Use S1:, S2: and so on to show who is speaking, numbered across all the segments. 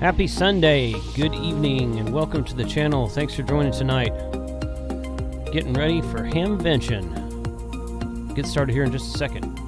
S1: Happy Sunday, good evening, and welcome to the channel. Thanks for joining tonight. Getting ready for Hamvention. Get started here in just a second.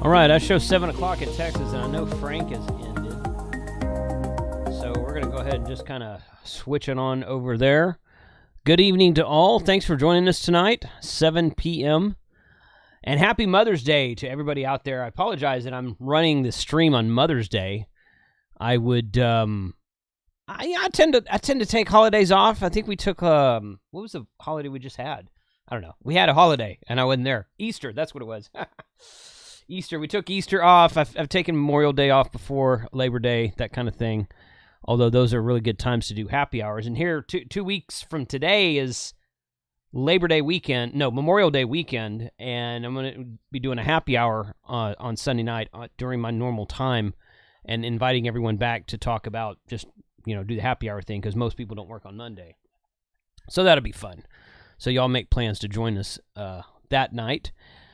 S1: All right, I show 7 o'clock in Texas, and I know Frank has ended. So we're going to go ahead and just kind of switch it on over there. Good evening to all. Thanks for joining us tonight, 7 p.m. And happy Mother's Day to everybody out there. I apologize that I'm running the stream on Mother's Day. I would, I tend to take holidays off. I think we took, what was the holiday we just had? I don't know. We had a holiday, and I wasn't there. Easter, that's what it was. Easter. We took Easter off. I've taken Memorial Day off before, Labor Day, that kind of thing. Although those are really good times to do happy hours. And here, two weeks from today is Labor Day weekend. No, Memorial Day weekend. And I'm going to be doing a happy hour on Sunday night during my normal time and inviting everyone back to talk about just, do the happy hour thing because most people don't work on Monday. So that'll be fun. So y'all make plans to join us that night.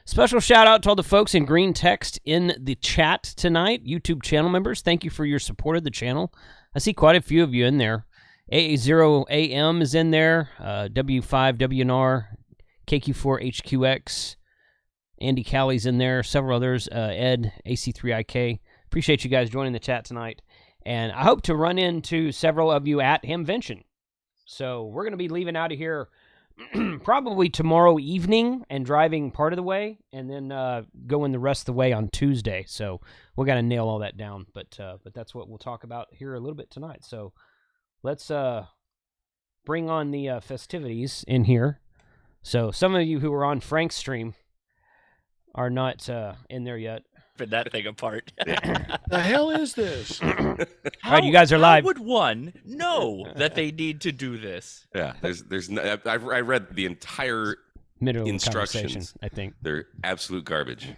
S1: Special shout out to all the folks in green text in the chat tonight, YouTube channel members. Thank you for your support of the channel. I see quite a few of you in there. AA0AM is in there, W5WNR, KQ4HQX, Andy Callie's in there, several others, Ed, AC3IK. Appreciate you guys joining the chat tonight. And I hope to run into several of you at Hamvention. So we're going to be leaving out of here probably tomorrow evening and driving part of the way and then going the rest of the way on Tuesday. So we got to nail all that down. But that's what we'll talk about here a little bit tonight. So let's bring on the festivities in here. So some of you who are on Frank's stream are not in there yet.
S2: Rip that thing apart.
S3: The hell is this?
S1: All right, you guys are live.
S2: How would one know that they need to do this?
S4: Yeah, there's no, I read the entire instructions.
S1: I think
S4: they're absolute garbage.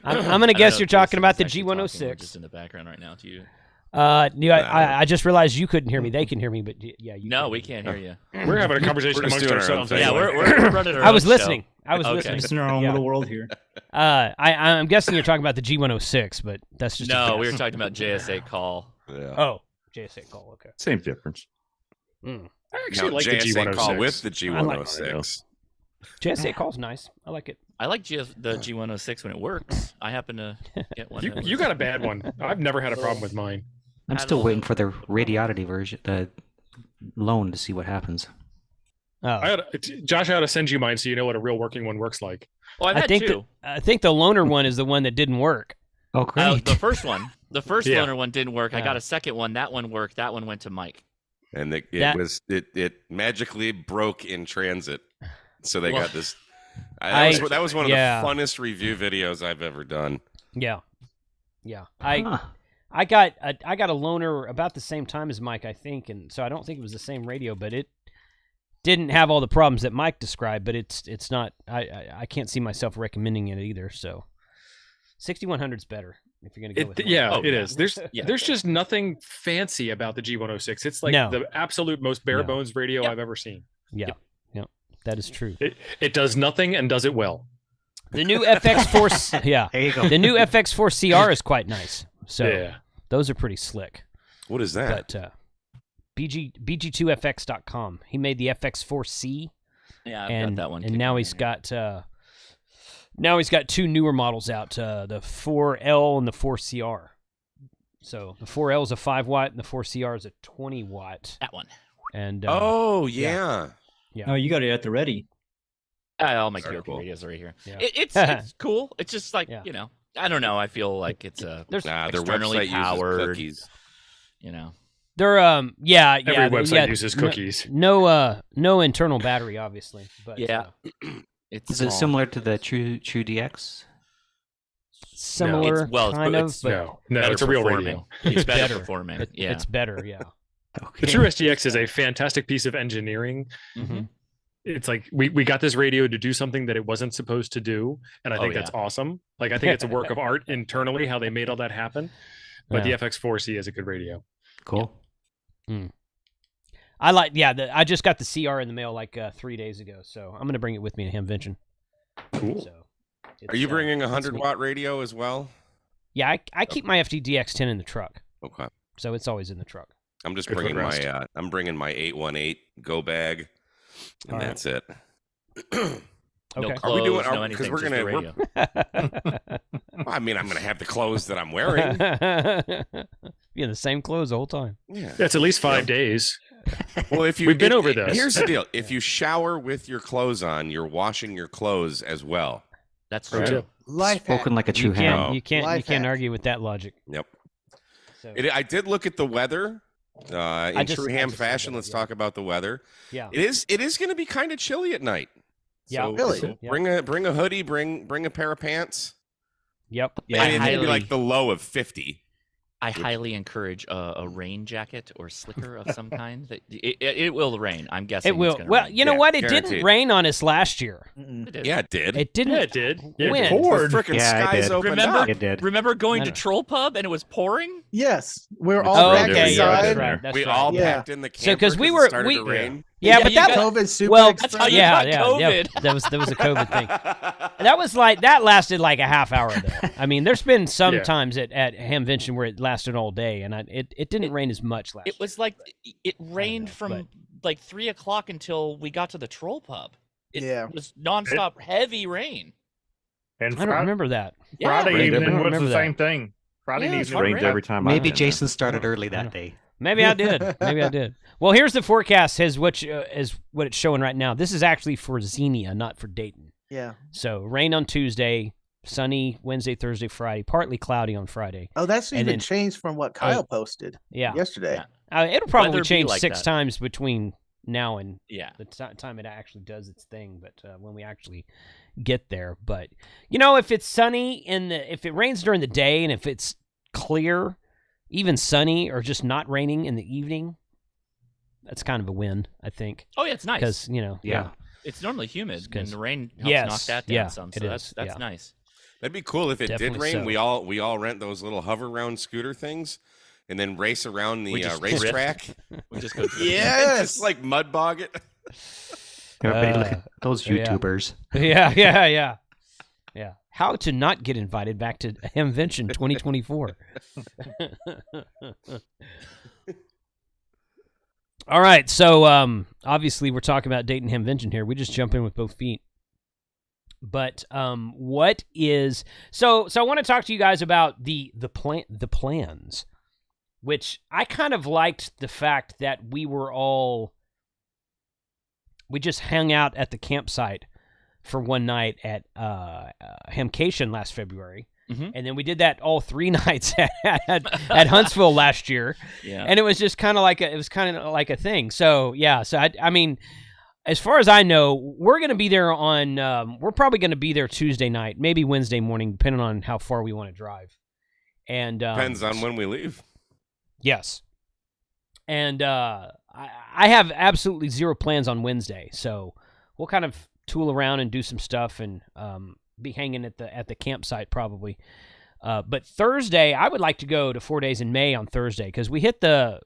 S1: I'm going to guess you're talking about the G106.
S2: Just in the background right now to you.
S1: I just realized you couldn't hear me. They can hear me, but yeah, you.
S2: No, we can't hear you.
S3: We're having a conversation amongst ourselves.
S2: Yeah, we're running our
S1: I was
S2: own
S1: listening.
S2: show.
S1: I was
S2: Okay.
S1: listening.
S5: Just in our own little world here.
S1: I'm guessing you're talking about the G106, but that's just
S2: No, we were talking about JSA call.
S4: Yeah.
S1: Oh, JSA call. Okay.
S5: Same difference.
S3: I actually like the
S4: JSA
S3: G106.
S4: call with the G106.
S1: JSA call's nice. I like it.
S2: I like the G106 when it works. I happen to get one.
S3: You got a bad one. I've never had a problem with mine.
S6: I'm still waiting for the radiodity version, the loan, to see what happens.
S1: Oh.
S3: Josh, I ought to send you mine so you know what a real working one works like.
S2: Oh, I've had two.
S1: I think the loaner one is the one that didn't work.
S6: Oh, great.
S2: The first one. The first
S3: Yeah.
S2: loaner one didn't work. I got a second one. That one worked. That one went to Mike.
S4: And it magically broke in transit. So they got this. That was one of the funnest review videos I've ever done.
S1: Yeah. I got a loaner about the same time as Mike, I think, and so I don't think it was the same radio, but it didn't have all the problems that Mike described. But it's not. I can't see myself recommending it either. So 6100's better if you're gonna go with it.
S3: Yeah, it is. There's just nothing fancy about the G106. It's like the absolute most bare bones radio I've ever seen.
S1: Yeah, that is true.
S3: It does nothing and does it well.
S1: The new FX4,
S6: There you go.
S1: the new FX4CR is quite nice. So
S3: Yeah.
S1: those are pretty slick.
S4: What is that?
S1: But BG2FX.com. He made the FX4C.
S2: Yeah, I've got that one.
S1: And now he's got two newer models out, the 4L and the 4CR. So the 4L is a 5 watt and the 4CR is a 20 watt.
S2: That one.
S1: And
S4: yeah.
S5: Oh, you got it at the ready.
S2: All my QRP
S4: cool.
S2: radios are right here.
S1: Yeah.
S2: It's cool. It's just like, I don't know. I feel like it's
S4: Their
S2: externally
S4: website
S2: powered.
S4: uses cookies.
S1: They're yeah.
S3: Every website uses cookies.
S1: No internal battery, obviously. But
S2: Yeah.
S6: Is it similar to the True DX?
S1: Similar, kind of. But
S3: no, it's a real radio.
S2: It's better performing.
S1: It's better, yeah.
S3: Okay. The True SDX is a fantastic piece of engineering.
S1: Mm-hmm.
S3: It's like we got this radio to do something that it wasn't supposed to do, and I think that's awesome. Like I think it's a work of art internally how they made all that happen. But the FX4C is a good radio.
S6: Cool.
S1: I like, I just got the CR in the mail like 3 days ago, so I'm going to bring it with me to Hamvention.
S3: Cool.
S1: So
S4: are you bringing a 100-watt radio as well?
S1: Yeah, I keep my FTDX10 in the truck.
S4: Okay.
S1: So it's always in the truck.
S4: I'm just bringing my I'm bringing my 818 go bag, and that's it.
S1: Okay.
S2: No clothes,
S4: are we doing?
S2: no anything,
S4: because we're gonna. Well, I mean, I'm gonna have the clothes that I'm wearing.
S1: Be in the same clothes the whole time.
S3: Yeah, it's at least 5 days.
S4: Well, if
S3: we've been over this.
S4: Here's the deal: if you shower with your clothes on, you're washing your clothes as well.
S2: That's true.
S5: Life
S6: Spoken like a true ham.
S1: You can't argue with that logic.
S4: Yep.
S1: So.
S4: I did look at the weather. In true ham fashion, let's talk about the weather.
S1: Yeah.
S4: It is going to be kind of chilly at night.
S1: Yeah.
S4: So,
S5: really?
S4: So bring a hoodie, bring a pair of pants.
S1: Yep.
S4: Yeah. And maybe like the low of 50.
S2: I highly encourage a rain jacket or slicker of some kind. It will rain. I'm guessing
S1: it will.
S2: Well,
S1: rain. You know what? It
S4: guaranteed.
S1: Didn't rain on us last year.
S4: Yeah, it did.
S1: It didn't.
S3: Yeah, it did.
S1: When?
S3: It poured.
S4: The freaking skies opened up.
S6: It did.
S2: Remember going to Troll Pub and it was pouring?
S7: Yes, we're all packed inside.
S1: That's
S4: we
S1: right.
S4: all packed in the camper.
S1: So because we
S4: it started to rain.
S1: Yeah, but that
S7: COVID super
S2: that's how you got COVID.
S1: That was a COVID thing. That lasted like a half hour though. I mean, there's been some times at Hamvention where it lasted all day, and it didn't rain as much last year.
S2: It was like it rained from like 3 o'clock until we got to the Troll Pub. It was nonstop heavy rain.
S8: And
S1: I don't remember that.
S8: Friday evening was the same
S1: that.
S8: thing. Friday evening
S6: rained every time. Maybe Jason started early that day.
S1: Maybe I did. Well, here's the forecast. Is what it's showing right now. This is actually for Xenia, not for Dayton.
S7: Yeah.
S1: So rain on Tuesday, sunny Wednesday, Thursday, Friday, partly cloudy on Friday.
S7: Oh, that's even changed from what Kyle posted yesterday.
S1: It'll probably change
S2: like
S1: 6 times between now and
S2: the
S1: time it actually does its thing. But when we actually get there, but if it's sunny if it rains during the day and if it's clear, even sunny or just not raining in the evening, that's kind of a win, I think.
S2: Oh yeah, it's nice
S1: because
S2: it's normally humid and the rain helps knock that down some. So that's nice.
S4: That'd be cool if it
S1: Definitely
S4: did rain.
S1: so.
S4: We all rent those little hover round scooter things, and then race around the racetrack.
S2: We just go.
S4: Just like mud bog it.
S6: Everybody look at those YouTubers.
S1: Yeah. How to not get invited back to Hamvention 2024. All right, so obviously we're talking about Dayton Hamvention here. We just jump in with both feet. But what is so I want to talk to you guys about the plans, which I kind of liked the fact that we just hung out at the campsite for one night at Hamcation last February.
S2: Mm-hmm.
S1: And then we did that all 3 nights at Huntsville last year.
S2: Yeah.
S1: And it was just kind of like a thing. So, I mean, as far as I know, we're going to be there we're probably going to be there Tuesday night, maybe Wednesday morning, depending on how far we want to drive. And
S4: depends on when we leave.
S1: Yes. And I have absolutely zero plans on Wednesday. So we'll kind of tool around and do some stuff and be hanging at the campsite probably. But Thursday, I would like to go to 4 Days in May on Thursday because we hit the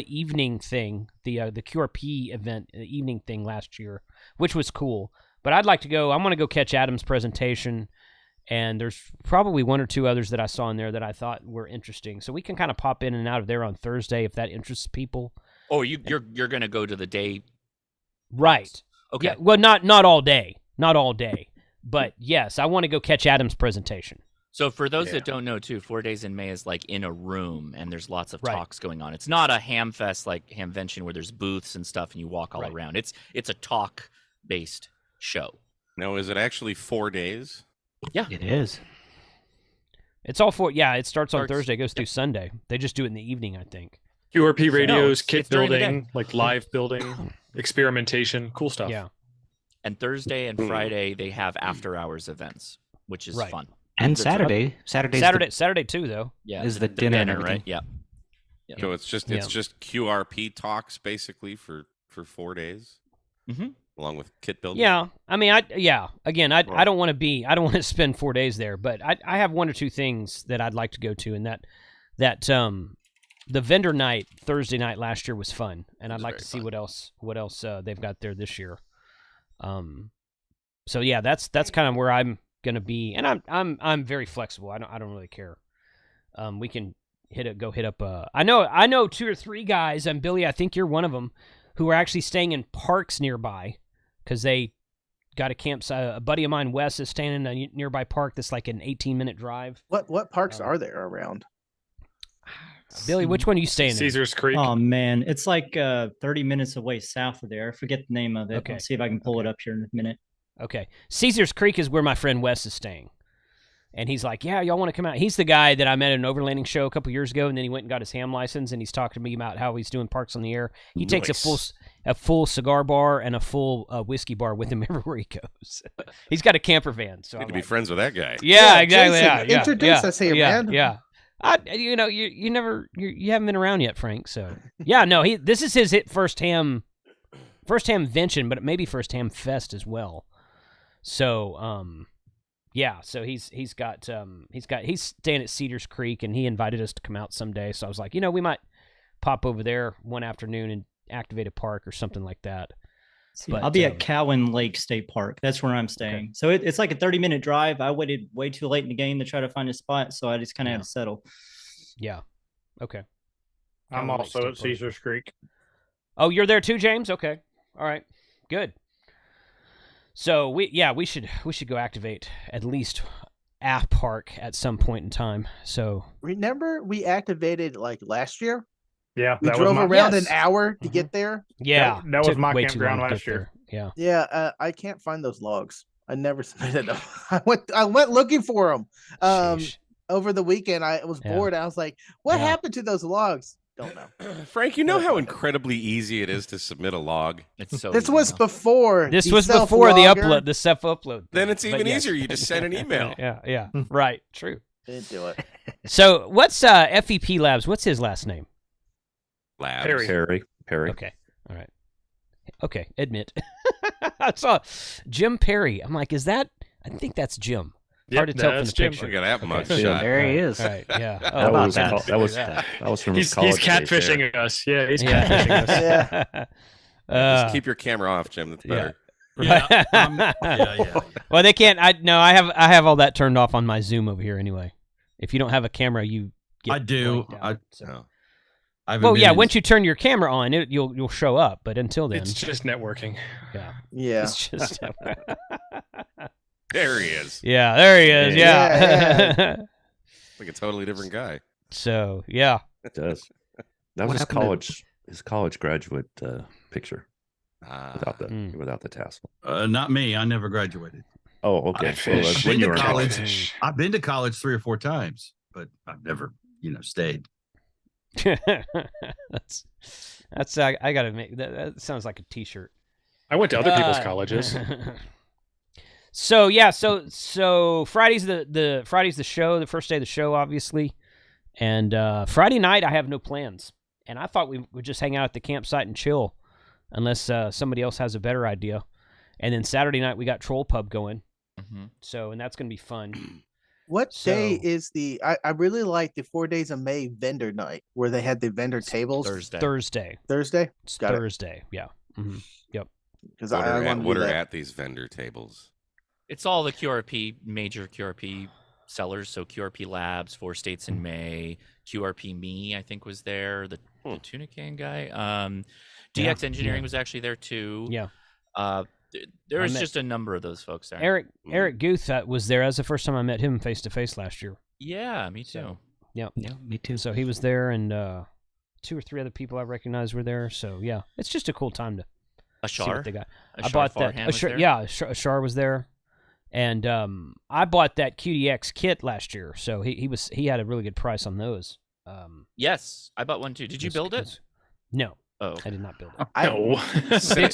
S1: evening thing, the QRP event, the evening thing last year, which was cool. But I'd like to go. I'm going to go catch Adam's presentation, and there's probably 1 or 2 others that I saw in there that I thought were interesting. So we can kind of pop in and out of there on Thursday if that interests people.
S2: Oh, you're going to go to the day,
S1: right?
S2: Okay.
S1: Yeah. Well, not all day, but yes, I want to go catch Adam's presentation.
S2: So for those that don't know, too, 4 Days in May is like in a room and there's lots of talks going on. It's not a ham fest like Hamvention where there's booths and stuff and you walk all around. It's a talk-based show.
S4: Now, is it actually 4 days?
S2: Yeah,
S6: it is.
S1: It's all 4. Yeah, it starts on Thursday, goes through Sunday. They just do it in the evening, I think.
S3: QRP radios, kit
S2: it's during the
S3: building,
S2: day.
S3: like live building, experimentation, cool stuff.
S1: Yeah.
S2: And Thursday and Friday they have after hours events, which is fun.
S6: And Saturday,
S1: Saturday too, though.
S2: Yeah,
S6: is the dinner and everything.
S2: right? Yeah.
S4: So it's just QRP talks basically for 4 days, along with kit building.
S1: Yeah, I mean, I don't want to spend 4 days there, but I have one or two things that I'd like to go to, and that the vendor night Thursday night last year was fun, and I'd like to see what else they've got there this year. So yeah, that's kind of where I'm gonna be, and I'm very flexible. I don't really care. We can go hit up. I know 2 or 3 guys, and Billy, I think you're one of them, who are actually staying in parks nearby because they got a campsite. A buddy of mine, Wes, is staying in a nearby park that's like an 18-minute drive.
S7: What parks are there around?
S1: Billy, which one are you staying in?
S3: Caesar's Creek.
S5: Oh man, it's like 30 minutes away south of there. I forget the name of it.
S1: Okay.
S5: Let's see if I can pull it up here in a minute.
S1: Okay. Caesar's Creek is where my friend Wes is staying. And he's like, yeah, y'all want to come out? He's the guy that I met at an overlanding show a couple years ago, and then he went and got his ham license, and he's talking to me about how he's doing parks on the air. He takes a full cigar bar and a full whiskey bar with him everywhere he goes. He's got a camper van. So
S4: Good to be friends with that guy.
S1: Yeah, exactly.
S7: Jason,
S1: Yeah,
S7: introduce us here, man.
S1: Yeah. You haven't been around yet, Frank. So yeah, no, this is his first Hamvention, but maybe first Ham Fest as well. So yeah, so he's staying at Cedars Creek, and he invited us to come out someday. So I was like, we might pop over there one afternoon and activate a park or something like that.
S5: But, I'll be at Cowan Lake State Park. That's where I'm staying. Okay. So it's like a 30-minute drive. I waited way too late in the game to try to find a spot, so I just kind of had to settle.
S1: Yeah. Okay.
S8: I'm also at Caesar's Creek.
S1: Oh, you're there too, James? Okay. All right. Good. So we should go activate at least a park at some point in time. So
S7: remember we activated like last year?
S8: Yeah,
S7: we drove around an hour to get there.
S1: Yeah,
S8: that was my campground last year.
S1: Yeah,
S7: yeah. I can't find those logs. I never submitted them. I went looking for them. Over the weekend, I was bored. I was like, "What happened to those logs?" Don't know.
S4: Frank, you know how incredibly easy it is to submit a log.
S2: It's so.
S7: This was before.
S1: This was before the upload, the self-upload.
S4: Then it's even easier. You just send an email.
S1: Yeah. Right. True.
S7: Didn't do it.
S1: So what's FEP Labs? What's his last name?
S4: Labs.
S9: Perry.
S1: Okay. All right. Okay. Admit. I saw Jim Perry. I'm like, is that? I think that's Jim. Hard to tell from the picture.
S4: Look at that mugshot.
S6: There he is.
S1: All right. Yeah.
S9: That was from his college.
S3: He's catfishing us. Yeah, he's catfishing us.
S4: Just keep your camera off, Jim. That's better.
S1: Yeah. Well, they can't. I have all that turned off on my Zoom over here anyway. If you don't have a camera, you get.
S10: I do.
S1: Once you turn your camera on, you'll show up. But until then,
S3: it's just networking.
S7: Yeah.
S1: It's just.
S4: There he is.
S1: Yeah, there he is. Yeah.
S4: Like a totally different guy.
S1: So yeah,
S9: it does. That was his college graduate picture. Without the tassel.
S10: Not me. I never graduated.
S9: Oh, okay.
S10: I've been to college. I've been to college 3 or 4 times, but I've never, stayed.
S1: that's I gotta make that sounds like a T-shirt.
S3: I went to other people's colleges.
S1: So yeah, so Friday's the show, the first day of the show, obviously, and Friday night I have no plans, and I thought we would just hang out at the campsite and chill, unless somebody else has a better idea, and then Saturday night we got Troll Pub going, so and that's gonna be fun.
S7: What day is the? I really like the 4 days of May vendor night where they had the vendor tables.
S1: Thursday.
S7: It's
S1: Thursday. Yeah. Mm-hmm. Yep.
S7: Because
S4: what are at these vendor tables?
S2: It's all the major QRP sellers. So QRP Labs, 4 States in May, QRP Me, I think was there. The tuna can guy. DX Engineering was actually there too.
S1: Yeah.
S2: There was just a number of those folks there.
S1: Eric Guth was there. That was the first time I met him face to face last year.
S2: Yeah, me too.
S1: So, yeah, me too. So he was there, and 2 or 3 other people I recognized were there. So yeah, it's just a cool time to see what they got. I bought that. Ashar was there. And I bought that QDX kit last year, so he had a really good price on those.
S2: Yes, I bought one too. Did you build it?
S1: No.
S2: Oh,
S1: I did not build it.
S3: No.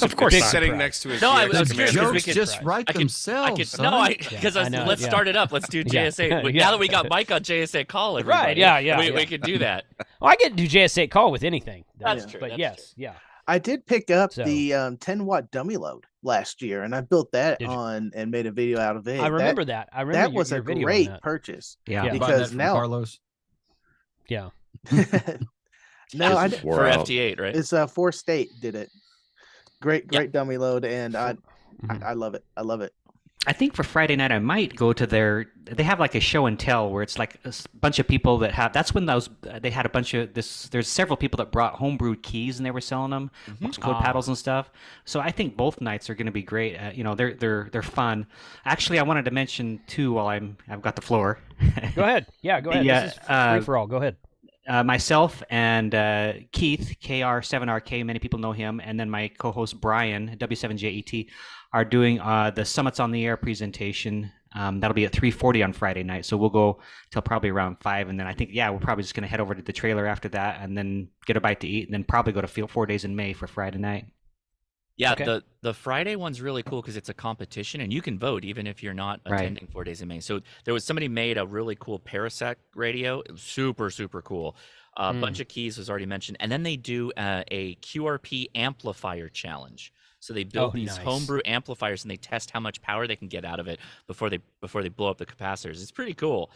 S4: Of course, sitting next to his.
S2: No, I was
S10: The jokes just write themselves.
S2: Let's start it up. Let's do JSA. Now that we got Mike on JSA call, everybody, we could do that.
S1: Well, I get to do JSA call with anything.
S2: That's true.
S1: But
S2: that's
S1: true.
S7: I did pick up the 10-watt dummy load last year, and I built that and made a video out of it.
S1: I remember that. I remember
S7: that was a great purchase.
S6: Yeah,
S7: because now
S10: Carlos.
S1: Yeah.
S7: No, I
S2: for FT8, right?
S7: It's 4 State did it. Great dummy load, and I love it. I love it.
S6: I think for Friday night I might go to they have like a show and tell where it's like a bunch of people that have. That's when they had a bunch of this. There's several people that brought homebrewed keys and they were selling them, code paddles and stuff. So I think both nights are going to be great. They're fun. Actually, I wanted to mention too while I've got the floor.
S1: Go ahead. Yeah, go ahead. This is free for all. Go ahead.
S6: Myself and Keith, KR7RK, many people know him, and then my co-host Brian, W7JET, are doing the Summits on the Air presentation. That'll be at 3:40 on Friday night, so we'll go till probably around 5, and then I think, we're probably just going to head over to the trailer after that, and then get a bite to eat, and then probably go to 4 Days in May for Friday night.
S2: Yeah, okay. The Friday one's really cool because it's a competition, and you can vote even if you're not attending 4 Days in May. So there was somebody made a really cool Parasec radio. It was super, super cool. A bunch of keys was already mentioned. And then they do a QRP amplifier challenge. So they build these homebrew amplifiers, and they test how much power they can get out of it before they blow up the capacitors. It's pretty cool.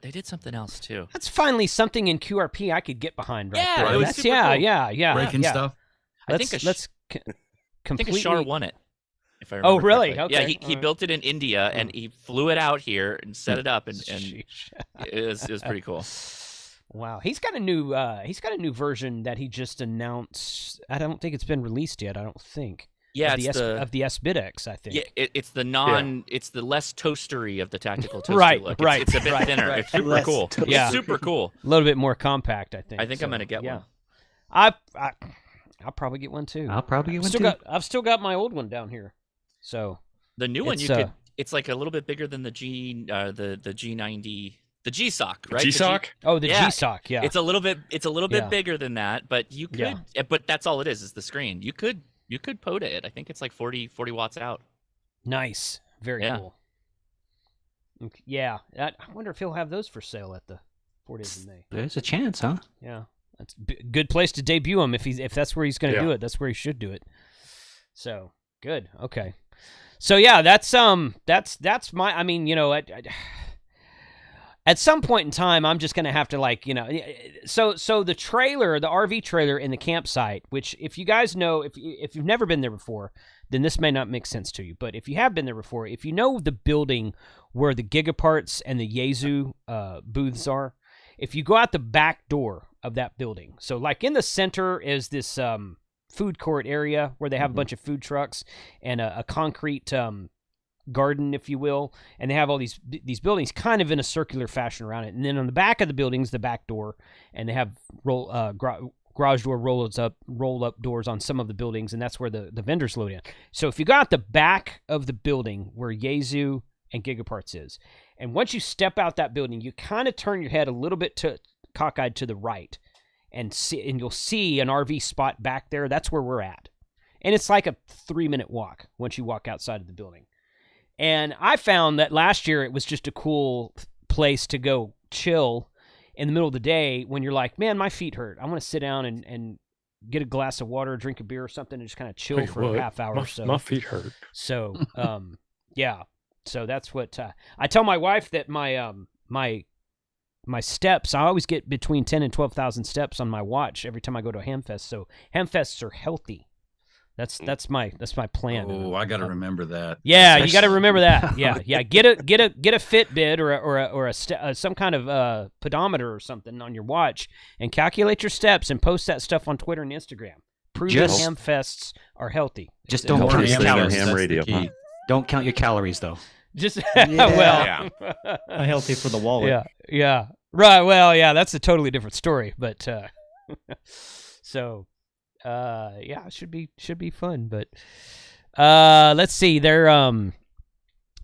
S2: They did something else, too.
S1: That's finally something in QRP I could get behind right there.
S2: It was super cool.
S1: Yeah.
S10: Breaking stuff.
S2: I think Ashar won it. If I remember
S1: oh, really?
S2: correctly.
S1: Okay.
S2: Yeah, he built it in India, and he flew it out here and set it up, and it was pretty cool.
S1: Wow, he's got a new version that he just announced. I don't think it's been released yet. I don't think.
S2: Yeah,
S1: of the SBitX, I think.
S2: Yeah, it's the it's the less toastery of the tactical toaster look.
S1: Right.
S2: It's a bit thinner.
S1: Right.
S2: It's super cool. It's super cool.
S1: A little bit more compact, I think.
S2: I think I'm gonna get one.
S1: I'll probably get one too.
S6: I'll probably get one too.
S1: I've still got my old one down here. So
S2: the new one it's like a little bit bigger than the G90, the G-Sock, right?
S3: G-Sock?
S1: The G-Sock, yeah.
S2: It's a little bit bigger than that, but you could but that's all it is the screen. You could POTA it. I think it's like 40 watts out.
S1: Nice. Very cool. Yeah. I wonder if he'll have those for sale at the 4 Days in May.
S6: There's a chance, huh?
S1: Yeah. That's a good place to debut him if that's where he's going to do it. That's where he should do it. So, good. Okay. So yeah, that's my at some point in time I'm just going to have to so the trailer, the RV trailer in the campsite, which if you guys know, if you've never been there before, then this may not make sense to you, but if you have been there before, if you know the building where the Gigaparts and the Yaesu booths are, if you go out the back door of that building, so like in the center is this food court area where they have a bunch of food trucks and a concrete garden, if you will, and they have all these buildings kind of in a circular fashion around it. And then on the back of the building's the back door, and they have garage door roll up doors on some of the buildings, and that's where the vendors load in. So if you go out the back of the building where Yaesu and Gigaparts is, and once you step out that building, you kind of turn your head a little bit cockeyed to the right, and you'll see an RV spot back there. That's where we're at, and it's like a 3-minute walk once you walk outside of the building. And I found that last year it was just a cool place to go chill in the middle of the day when you're like, man, my feet hurt. I want to sit down and get a glass of water, drink a beer or something, and just kind of chill for a half hour or so.
S3: My feet hurt.
S1: So, yeah. So that's what I tell my wife, that my steps, I always get between 10 and 12,000 steps on my watch every time I go to a Hamfest. So Hamfests are healthy. That's my plan.
S10: Oh, I got to remember that.
S1: Yeah, you got to remember that. Yeah. Get a Fitbit or some kind of pedometer or something on your watch and calculate your steps and post that stuff on Twitter and Instagram. Prove that Hamfests are healthy.
S6: Just don't count your calories.
S9: Ham radio.
S6: Don't count your calories though.
S1: Just
S5: healthy for the wallet.
S1: Yeah. Right. Well, yeah, that's a totally different story. But so. It should be fun, but let's see. There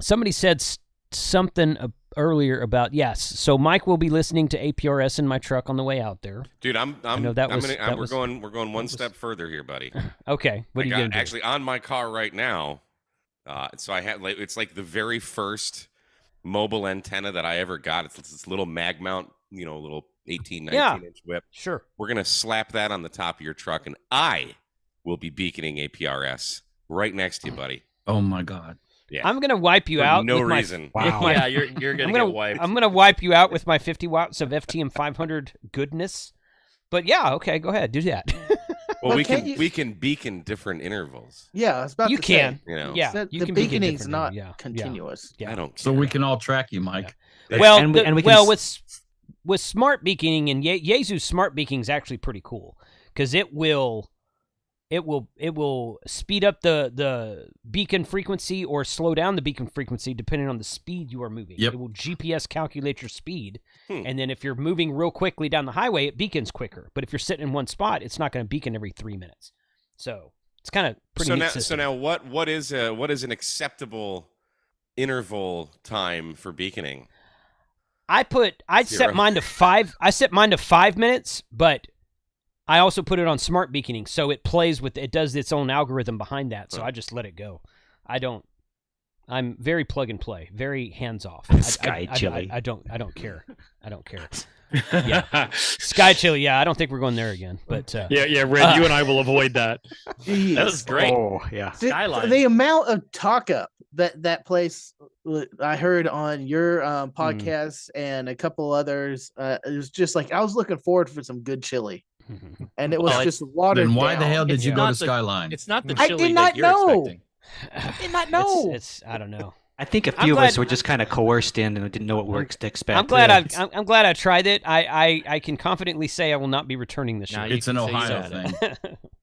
S1: somebody said something earlier about So Mike will be listening to APRS in my truck on the way out there.
S4: Dude, we're going one step further here, buddy.
S1: Okay, what are you gonna do?
S4: Actually, on my car right now. So I had it's like the very first mobile antenna that I ever got. It's this little mag mount, little 18, 19-inch whip.
S1: Sure.
S4: We're going to slap that on the top of your truck, and I will be beaconing APRS right next to you, buddy.
S10: Oh, my God.
S1: Yeah. I'm going to wipe you out.
S4: No reason.
S2: Wow. Yeah, you're going to get wiped.
S1: I'm going to wipe you out with my 50 watts of FTM 500 goodness. But yeah, okay, go ahead. Do that.
S4: Well, we can beacon different intervals.
S7: Yeah, I was about
S1: you
S7: to
S1: can.
S7: say.
S1: Yeah,
S7: the beaconing's not continuous.
S4: Yeah. I don't care.
S10: So we can all track you, Mike.
S1: Yeah. Well, with smart beaconing and Yaesu's smart beaconing is actually pretty cool because it will speed up the beacon frequency or slow down the beacon frequency depending on the speed you are moving.
S10: Yep.
S1: It will GPS calculate your speed, and then if you're moving real quickly down the highway, it beacons quicker. But if you're sitting in one spot, it's not going to beacon every 3 minutes. So it's kind of pretty.
S4: So now, what is an acceptable interval time for beaconing?
S1: I'd set mine to 5. I set mine to 5 minutes, but I also put it on smart beaconing, so it does its own algorithm behind that. So I just let it go. I'm very plug and play, very hands off.
S6: Sky Chili.
S1: I don't care. I don't care. Yeah, Sky Chili. Yeah, I don't think we're going there again. But
S3: yeah, Red, you and I will avoid that.
S2: That was great.
S6: Oh yeah,
S7: Skyline. The amount of talk up that place I heard on your podcast and a couple others, it was just like I was looking forward for some good chili. And it was just watered
S10: Then why
S7: down.
S10: the hell did you go to Skyline?
S2: It's not the chili
S7: that you're expecting.
S1: I
S7: did not know.
S1: It's I don't know.
S6: I think a few of us were just kind of coerced in and didn't know what to expect.
S1: I'm glad I tried it. I can confidently say I will not be returning this year.
S10: It's an Ohio thing.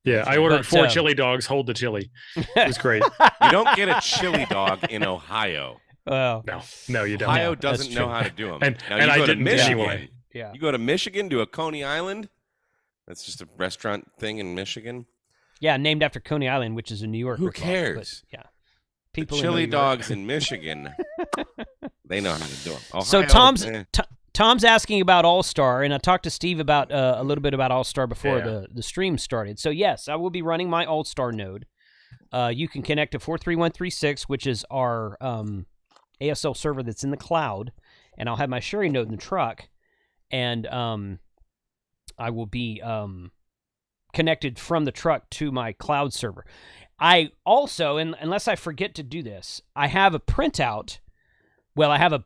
S3: Yeah, I ordered 4 chili dogs. Hold the chili. It was great.
S4: You don't get a chili dog in Ohio.
S1: Well,
S3: no, you don't.
S4: Ohio doesn't know how to do them.
S3: And I didn't anyway.
S1: Yeah.
S4: You go to Michigan, to a Coney Island. That's just a restaurant thing in Michigan.
S1: Yeah, named after Coney Island, which is a New York.
S4: Who cares?
S1: Yeah, people.
S4: Chili dogs in Michigan. They know how to do them. Ohio,
S1: so Tom's asking about All Star, and I talked to Steve about a little bit about All Star before the stream started. So yes, I will be running my All Star node. You can connect to 43136, which is our ASL server that's in the cloud, and I'll have my sharing node in the truck, and I will be connected from the truck to my cloud server. I also, unless I forget to do this, I have a printout. Well, I have a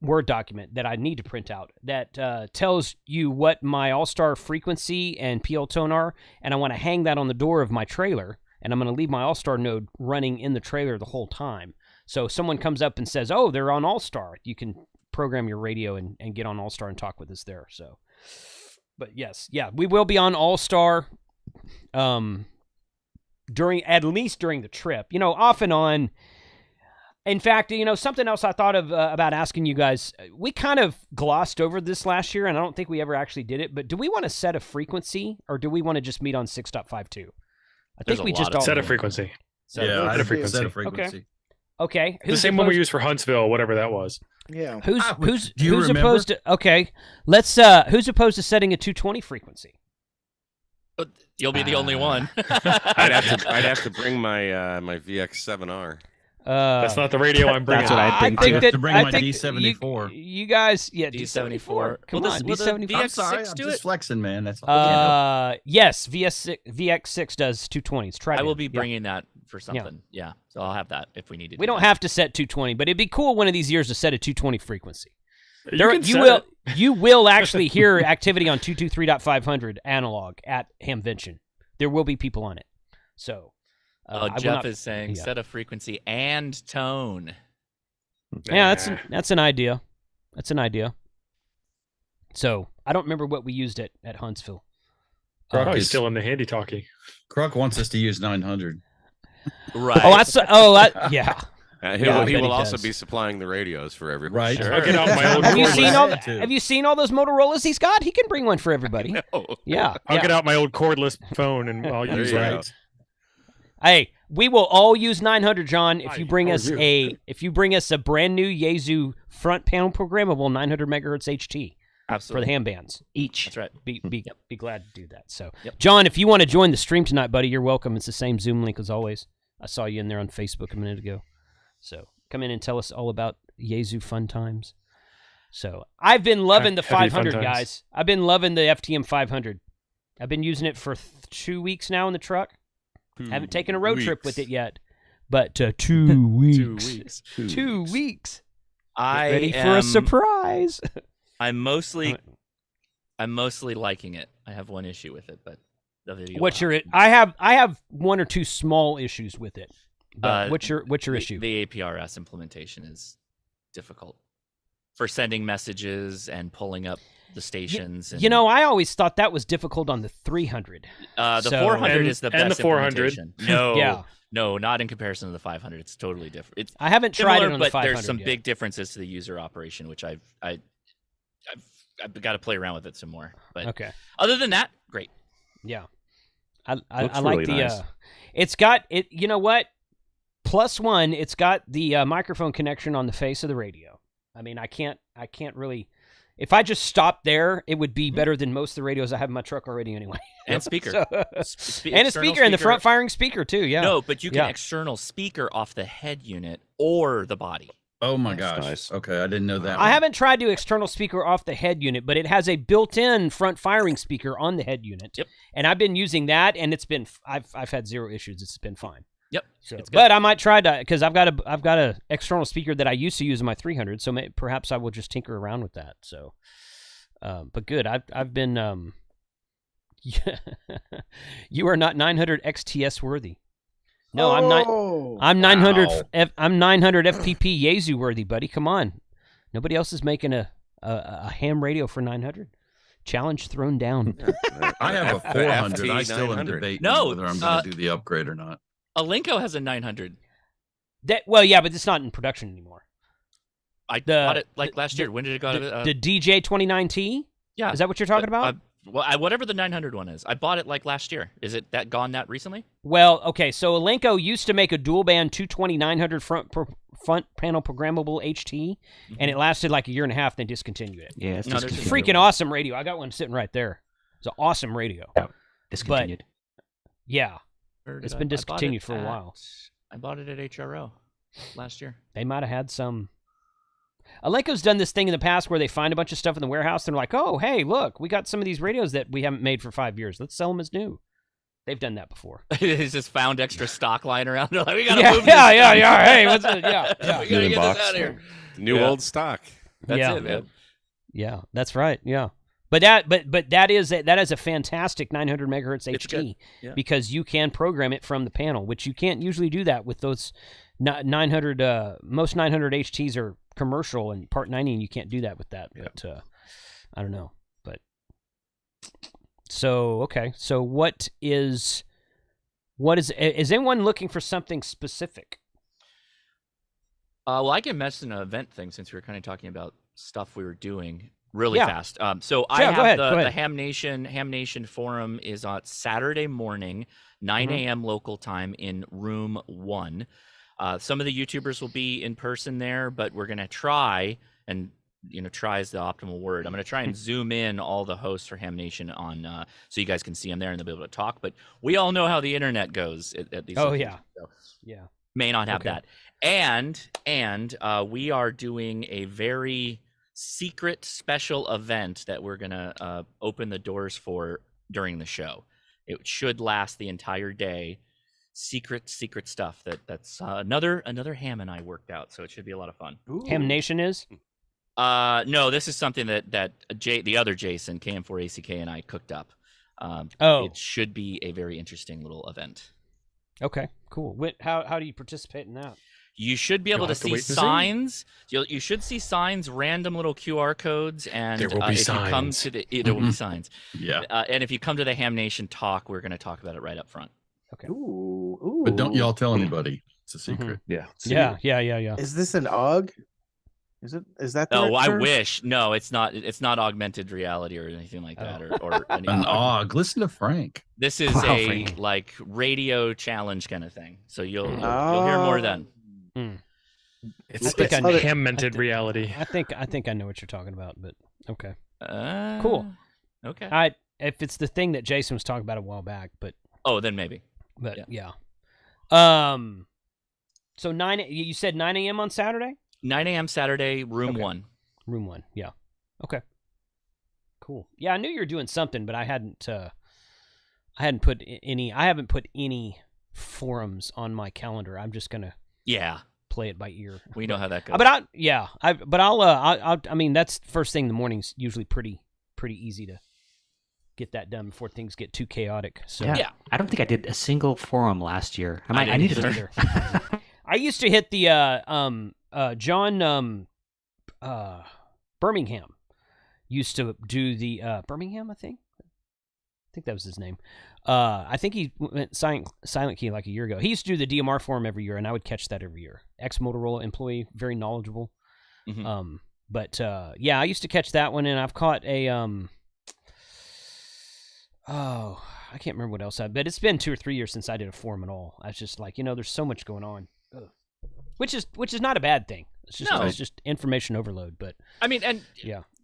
S1: Word document that I need to print out that tells you what my All-Star frequency and PL tone are, and I want to hang that on the door of my trailer, and I'm going to leave my All-Star node running in the trailer the whole time. So if someone comes up and says, oh, they're on All-Star, you can program your radio and get on All-Star and talk with us there. So, but yes, we will be on All-Star at least during the trip, off and on. In fact, something else I thought of about asking you guys, we kind of glossed over this last year, and I don't think we ever actually did it, but do we want to set a frequency, or do we want to just meet on 6.52? I think we just
S3: set a frequency.
S10: Set a frequency.
S1: Okay.
S3: The same one we used for Huntsville, whatever that was.
S7: Yeah.
S1: Who's opposed to? Okay, let's. Who's opposed to setting a 220 frequency?
S2: You'll be the only one.
S4: I'd have to bring my my VX7R.
S3: That's not the radio I'm bringing.
S6: That's what I'd bring too.
S10: To bring my D74.
S1: You guys,
S2: D74.
S1: Come on, D74.
S10: I'm sorry, I'm just flexing, man. That's all.
S1: Yes, VX6 does 220s. Try.
S2: I will be bringing that for something. Yeah, so I'll have that if we need to.
S1: We don't have to set 220, but it'd be cool one of these years to set a 220 frequency. You will actually hear activity on 223.500 analog at Hamvention. There will be people on it. So.
S2: Jeff is saying set a frequency and tone.
S1: Yeah, that's an idea. That's an idea. So I don't remember what we used at Huntsville.
S3: Kruk is still in the handy talkie.
S10: Kruk wants us to use 900.
S1: Right. Yeah.
S4: He will also be supplying the radios for everyone.
S10: Right.
S3: Sure. I'll get out my old
S1: have you seen all those Motorola's he's got? He can bring one for everybody. Yeah.
S3: I'll get out my old cordless phone and I'll use that.
S1: Hey, We will all use 900, John, if you bring us a brand new Yaesu front panel programmable 900 megahertz HT.
S2: Absolutely.
S1: For the ham bands each.
S2: That's right.
S1: Be glad to do that. So, John, if you want to join the stream tonight, buddy, you're welcome. It's the same Zoom link as always. I saw you in there on Facebook a minute ago. So come in and tell us all about Yaesu fun times. So I've been loving the 500, guys. I've been loving the FTM 500. I've been using it for 2 weeks now in the truck. Haven't taken a road trip with it yet, but 2 weeks. 2 weeks. Ready for a surprise.
S2: I'm mostly liking it. I have one issue with it, but the video.
S1: I have one or two small issues with it. But what's your issue?
S2: The APRS implementation is difficult for sending messages and pulling up the stations.
S1: I always thought that was difficult on the 300.
S2: The 400 is the best
S3: and the 400.
S2: No, no, not in comparison to the 500. It's totally different.
S1: I haven't tried it on the 500
S2: but there's some
S1: yet.
S2: big differences to the user operation, which I've got to play around with it some more. But other than that, great.
S1: Yeah, I like the. Nice. It's got it. You know what? +1, it's got the microphone connection on the face of the radio. I mean, I can't really. If I just stopped there, it would be better than most of the radios I have in my truck already anyway.
S2: And speaker.
S1: And a speaker, and the front firing speaker too, yeah.
S2: No, but you can external speaker off the head unit or the body.
S10: Oh my gosh. Nice. Okay, I didn't know that.
S1: I haven't tried to external speaker off the head unit, but it has a built-in front firing speaker on the head unit.
S2: Yep.
S1: And I've been using that, and it's been I've had zero issues. It's been fine.
S2: Yep.
S1: So, but I might try to, because I've got a external speaker that I used to use in my 300, so perhaps I will just tinker around with that. So, but good. I've been. You are not 900 XTS worthy. No, I'm not. I'm 900. I'm 900 FPP Yaesu worthy, buddy. Come on, nobody else is making a ham radio for 900. Challenge thrown down.
S10: I have a 400. I still am debating whether I'm going to do the upgrade or not.
S2: Alinco has a 900.
S1: But it's not in production anymore.
S2: I bought it last year. When did it go?
S1: The DJ 29T. Yeah, is that what you're talking about?
S2: Whatever the 900 one is, I bought it last year. Is it gone that recently?
S1: Well, okay. So Alinco used to make a dual band 220-900 front panel programmable HT, and it lasted like a year and a half. Then discontinued it.
S6: Yeah, it's
S1: freaking awesome radio. I got one sitting right there. It's an awesome radio.
S6: Yeah, discontinued.
S1: But, yeah, it's been discontinued for a while.
S2: I bought it at HRO last year.
S1: They might have had some. Alinco's done this thing in the past where they find a bunch of stuff in the warehouse and they're like, oh, hey, look, we got some of these radios that we haven't made for 5 years. Let's sell them as new. They've done that before.
S2: He's just found extra stock lying around. They're like, we gotta move this.
S1: Yeah. Hey, what's it? Yeah.
S2: We gotta get this out of here.
S4: New old stock.
S2: That's it, man.
S1: Yeah, that's right. Yeah. But that is a fantastic 900 megahertz HT because you can program it from the panel, which you can't usually do that with those 900. Most 900 HTs are commercial and Part 90, and you can't do that with that. But I don't know. But so okay. So what is anyone looking for something specific?
S2: Well, I can mention an event thing since we were kind of talking about stuff we were doing. Really fast. So I have the Ham Nation forum is on Saturday morning, 9 a.m. local time in room 1. Some of the YouTubers will be in person there, but we're going to try, and try is the optimal word. I'm going to try and zoom in all the hosts for Ham Nation on, so you guys can see them there and they'll be able to talk. But we all know how the internet goes at these.
S1: Oh,
S2: events,
S1: yeah.
S2: May not have that. And we are doing a very secret special event that we're gonna open the doors for during the show. It should last the entire day. Secret stuff that's another Ham and I worked out, so it should be a lot of fun.
S1: Ooh. Ham Nation is?
S2: No, this is something that the other Jason KM4ACK and I cooked up. It should be a very interesting little event.
S1: Okay, cool. How do you participate in that?
S2: You should be able to see signs. You should see signs, random little QR codes, and
S3: there will be signs.
S2: There will be signs.
S10: Yeah.
S2: And if you come to the Ham Nation talk, we're going to talk about it right up front.
S1: Okay.
S7: Ooh.
S10: But don't y'all tell anybody. It's a secret.
S9: Yeah.
S1: Yeah.
S7: Is this an AUG? Is that the
S2: Oh,
S7: right
S2: I
S7: term?
S2: wish. No, it's not. It's not augmented reality or anything like that, or any,
S10: An og. Listen to Frank.
S2: This is
S6: Frank.
S2: like radio challenge kind of thing. So you'll hear more then.
S3: It's
S1: think I know.
S3: ham-mented reality.
S1: I think I know what you're talking about, but okay.
S2: Cool.
S1: Cool.
S2: Okay.
S1: If it's the thing that Jason was talking about a while back, but
S2: Then maybe.
S1: But yeah. So you said 9 a.m. on Saturday?
S2: 9 a.m. Saturday, room
S1: Okay.
S2: 1.
S1: Room 1, yeah. Okay. Cool. Yeah, I knew you were doing something, but I haven't put any forums on my calendar. I'm just gonna play it by ear.
S2: We know how that goes.
S1: I mean, that's first thing in the morning's usually pretty easy to get that done before things get too chaotic. So
S6: Yeah. I don't think I did a single forum last year. I need to
S1: either. I used to hit the John Birmingham used to do the Birmingham, I think that was his name. I think he went Silent Key like a year ago. He used to do the DMR forum every year, and I would catch that every year. Ex-Motorola employee, very knowledgeable.
S2: Mm-hmm.
S1: I used to catch that one, and I've caught a I can't remember what else but it's been 2 or 3 years since I did a forum at all. I was just like, there's so much going on. Ugh. Which is not a bad thing. It's just information overload. But
S2: I mean, and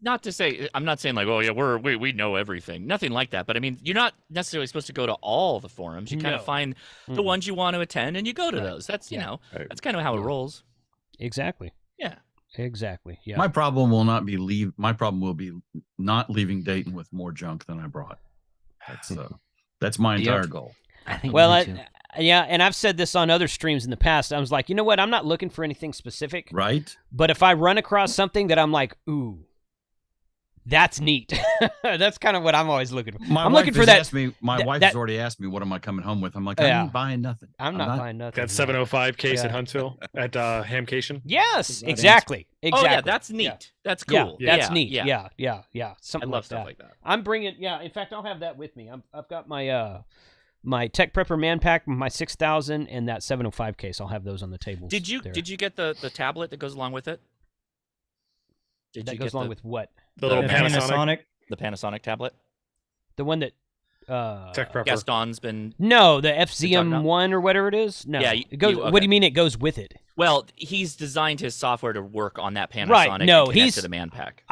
S2: not to say, I'm not saying like, oh yeah, we know everything. Nothing like that. But I mean, you're not necessarily supposed to go to all the forums. You kind of find the ones you want to attend, and you go to those. That's that's kind of how it rolls.
S1: Exactly.
S2: Yeah.
S1: Exactly. Yeah.
S10: My problem will be not leaving Dayton with more junk than I brought. That's my entire goal.
S6: I think.
S1: And I've said this on other streams in the past. I was like, you know what? I'm not looking for anything specific.
S10: Right.
S1: But if I run across something that I'm like, ooh, that's neat. That's kind of what I'm always looking for.
S10: My wife has already asked me, what am I coming home with? I'm like, I ain't buying nothing.
S1: I'm not buying nothing.
S3: That 705 case at Huntsville at Hamcation.
S1: Yes, exactly.
S2: Oh yeah, that's neat. Yeah. That's cool.
S1: Yeah, that's neat. Yeah. Something
S2: I love
S1: like
S2: stuff
S1: that.
S2: like that.
S1: I'm bringing. Yeah, in fact, I'll have that with me. I've got my my Tech Prepper Man Pack, my 6000, and that 705 case. I'll have those on the table.
S2: Did you get the tablet that goes along with it?
S1: That goes along with what?
S3: The little Panasonic?
S2: The Panasonic tablet?
S1: The one that
S3: Tech Prepper.
S2: Gaston's been...
S1: No, the FZM1 or whatever it is? No.
S2: Yeah,
S1: it goes, What do you mean it goes with it?
S2: Well, he's designed his software to work on that Panasonic
S1: right. No,
S2: and connect to the Man Pack.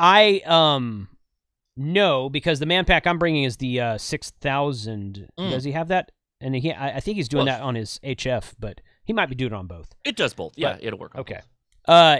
S1: No, because the Man Pack I'm bringing is the 6000. Does he have that? And I think he's doing that on his HF, but he might be doing it on both.
S2: It does both. Yeah, it'll work.
S1: Okay.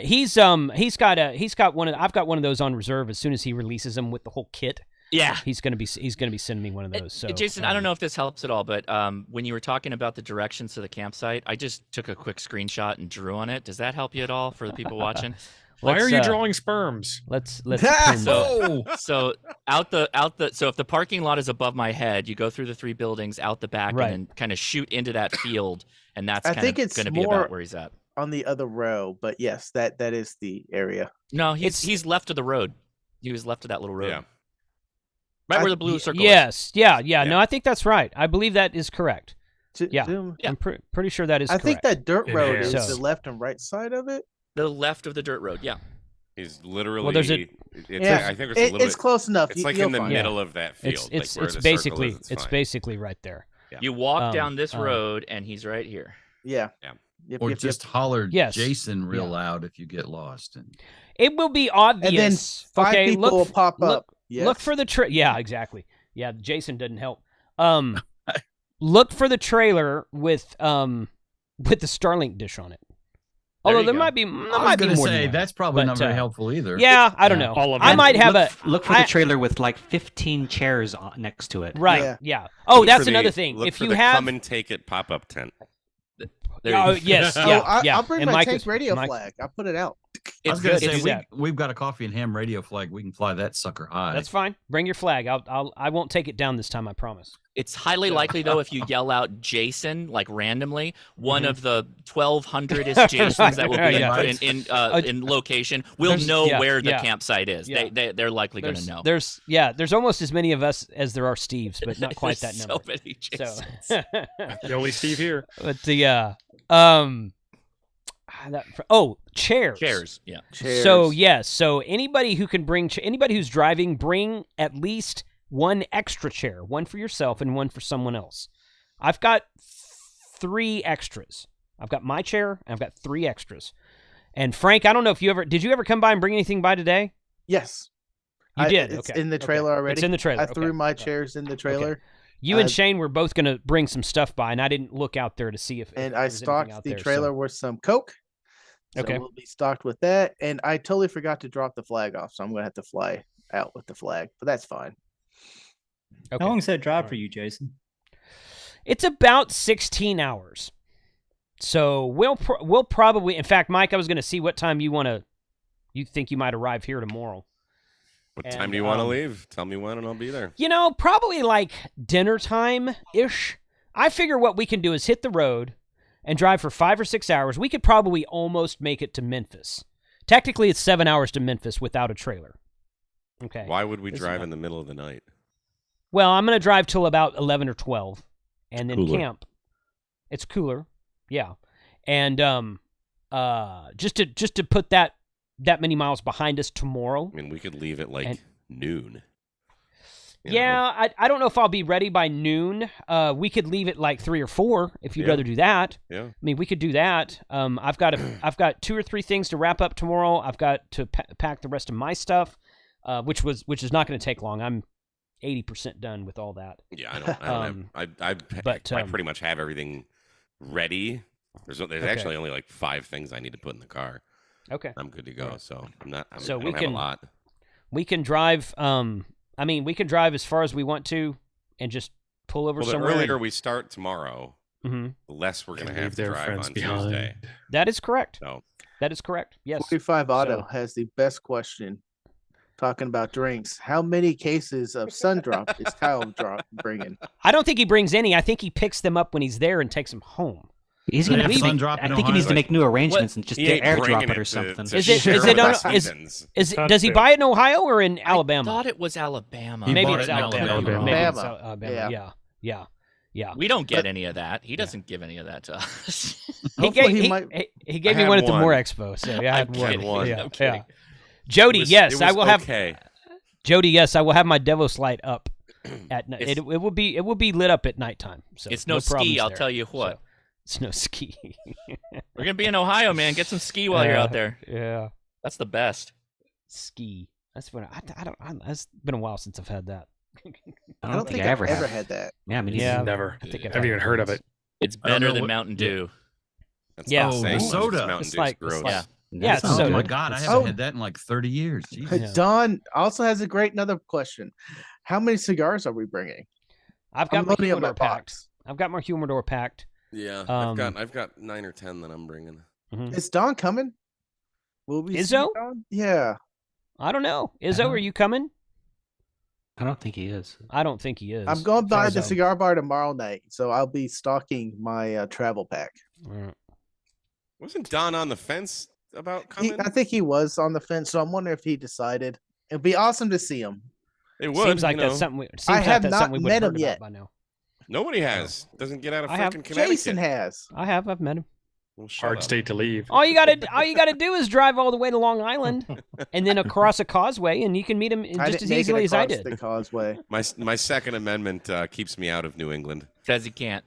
S1: He's got one of I've got one of those on reserve as soon as he releases them with the whole kit.
S2: Yeah.
S1: He's gonna be sending me one of those. So
S2: Jason, I don't know if this helps at all, but when you were talking about the directions to the campsite, I just took a quick screenshot and drew on it. Does that help you at all for the people watching?
S3: Why are you drawing sperms?
S1: Let's
S2: so so if the parking lot is above my head, you go through the 3 buildings out the back and then kind of shoot into that field, and that's kind of going to be about where he's at.
S7: On the other row, but yes, that is the area.
S2: No, he's left of the road. He was left of that little road. Yeah. Right where the blue circle
S1: is. Yeah. No, I think that's right. I believe that is correct. I'm pretty sure that is correct.
S7: I think that dirt road is the left and right side of it.
S2: The left of the dirt road, yeah.
S4: He's literally.
S1: Well, there's
S4: I think it's
S7: close enough.
S4: It's like in the middle of that field.
S1: It's basically right there.
S4: Yeah.
S2: You walk down this road, and he's right here.
S7: Yeah.
S10: Or just holler Jason real loud if you get lost. And
S1: it will be obvious.
S7: And then 5 people will pop up.
S1: Look for the Yeah, exactly. Yeah, Jason doesn't help. Look for the trailer with the Starlink dish on it. Although there might be more.
S10: I was going to say that's probably not very helpful either.
S1: Yeah, I don't know. I might have
S6: look for the trailer with like 15 chairs next to it.
S1: Right. Yeah. Oh, that's another thing.
S4: Look
S1: if
S4: for
S1: you
S4: the
S1: have
S4: come and take it pop-up tent.
S1: Yes.
S7: I'll bring my tank radio flag. I'll put it out.
S10: I was going to say we've got a coffee and ham radio flag. We can fly that sucker high.
S1: That's fine. Bring your flag. I won't take it down this time. I promise.
S2: It's highly likely though if you yell out Jason like randomly, one of the 1,200 Jasons that will be in location will know where the campsite is. Yeah. They're likely going to know.
S1: There's almost as many of us as there are Steves, but not quite that number.
S2: So many Jasons.
S3: The only Steve here.
S1: But chairs.
S2: Chairs, yeah.
S7: Chairs.
S1: So yes, so anybody who can bring anybody who's driving, bring at least one extra chair, one for yourself and one for someone else. I've got 3 extras. I've got my chair and I've got 3 extras. And Frank, I don't know if did you ever come by and bring anything by today?
S7: Yes.
S1: You did.
S7: It's
S1: okay.
S7: in the trailer already.
S1: It's in the trailer.
S7: I threw my chairs in the trailer.
S1: Okay. You and Shane were both going to bring some stuff by, and I didn't look out there to see if.
S7: And
S1: if
S7: I
S1: there was anything
S7: stocked
S1: out
S7: the
S1: there,
S7: trailer
S1: so.
S7: with some Coke. So
S1: Okay.
S7: we'll be stocked with that. And I totally forgot to drop the flag off, so I'm going to have to fly out with the flag, but that's fine.
S1: Okay.
S5: How long is that drive for you, Jason?
S1: It's about 16 hours. So we'll probably. In fact, Mike, I was going to see what time you think you might arrive here tomorrow.
S4: What time do you want to leave? Tell me when and I'll be there.
S1: Probably like dinner time-ish. I figure what we can do is hit the road and drive for 5 or 6 hours. We could probably almost make it to Memphis. Technically, it's 7 hours to Memphis without a trailer. Okay.
S4: Why would we drive in the middle of the night?
S1: Well, I'm going to drive till about 11 or 12 and then
S9: Cooler.
S1: camp. It's cooler. Yeah. And just to put that many miles behind us tomorrow.
S4: I mean, we could leave at noon.
S1: Yeah, I don't know if I'll be ready by noon. We could leave at like 3 or 4 if you'd rather do that.
S4: Yeah.
S1: I mean, we could do that. I've got 2 or 3 things to wrap up tomorrow. I've got to pack the rest of my stuff, which is not going to take long. I'm 80% done with all that.
S4: Yeah, I pretty much have everything ready. There's actually only like 5 things I need to put in the car.
S1: Okay.
S4: I'm good to go. So I don't
S1: we
S4: have
S1: can
S4: a lot.
S1: We can drive. We can drive as far as we want to, and just pull over somewhere.
S4: The earlier we start tomorrow,
S1: mm-hmm.
S4: the less we're going to have to drive on Tuesday.
S1: That is correct.
S4: So
S1: that is correct. Yes.
S7: 45 Auto has the best question. Talking about drinks, how many cases of Sundrop is Kyle bringing?
S1: I don't think he brings any. I think he picks them up when he's there and takes them home.
S6: He's gonna have Sundrop. I think he needs to make new arrangements and just airdrop it or something.
S1: Does he buy it in Ohio or in Alabama?
S2: I thought it was Alabama.
S1: Maybe it's Alabama.
S7: Maybe
S1: it's Alabama. Yeah.
S2: We don't get any of that. He doesn't give any of that to us.
S1: he gave me one at the Moore Expo. So yeah, I had one. Yeah. Jody, yes, I will have. Jody, yes, I will have my Devos light up at night. It will be lit up at nighttime. So
S2: it's no ski. I'll tell you what.
S1: So, it's no ski.
S2: We're gonna be in Ohio, man. Get some ski while you're out there.
S1: Yeah,
S2: that's the best.
S1: Ski. That's what it's been a while since I've had that.
S7: I don't think I ever had that.
S6: Yeah, I mean,
S3: never. I've even heard of it.
S2: It's better than Mountain Dew.
S4: That's
S3: soda.
S4: It's like gross.
S1: Yeah, it's soda.
S10: Oh my God, I haven't had that in like 30 years. Jesus.
S7: Don also has another question. How many cigars are we bringing?
S1: I've got my humidor packed. I've got my humidor packed.
S4: Yeah, I've got 9 or 10 that I'm bringing.
S1: Mm-hmm.
S7: Is Don coming? Will we
S1: Izzo?
S7: see Don? Yeah.
S1: I don't know. Izzo, are you coming?
S6: I don't think he is.
S1: I don't think he is.
S7: I'm going by the cigar bar tomorrow night, so I'll be stocking my travel pack.
S4: Wasn't Don on the fence about coming?
S7: I think he was on the fence, so I'm wondering if he decided. It'd be awesome to see him.
S4: It would.
S1: Seems like that's something.
S7: I have not met him yet.
S1: By now.
S4: Nobody has. Doesn't get out of freaking Connecticut.
S7: Jason has.
S1: I've met him.
S4: Well,
S3: hard state to leave.
S1: All you gotta do is drive all the way to Long Island and then across a causeway, and you can meet him just as easily as I did.
S7: The causeway.
S4: My Second Amendment keeps me out of New England.
S2: Says he can't.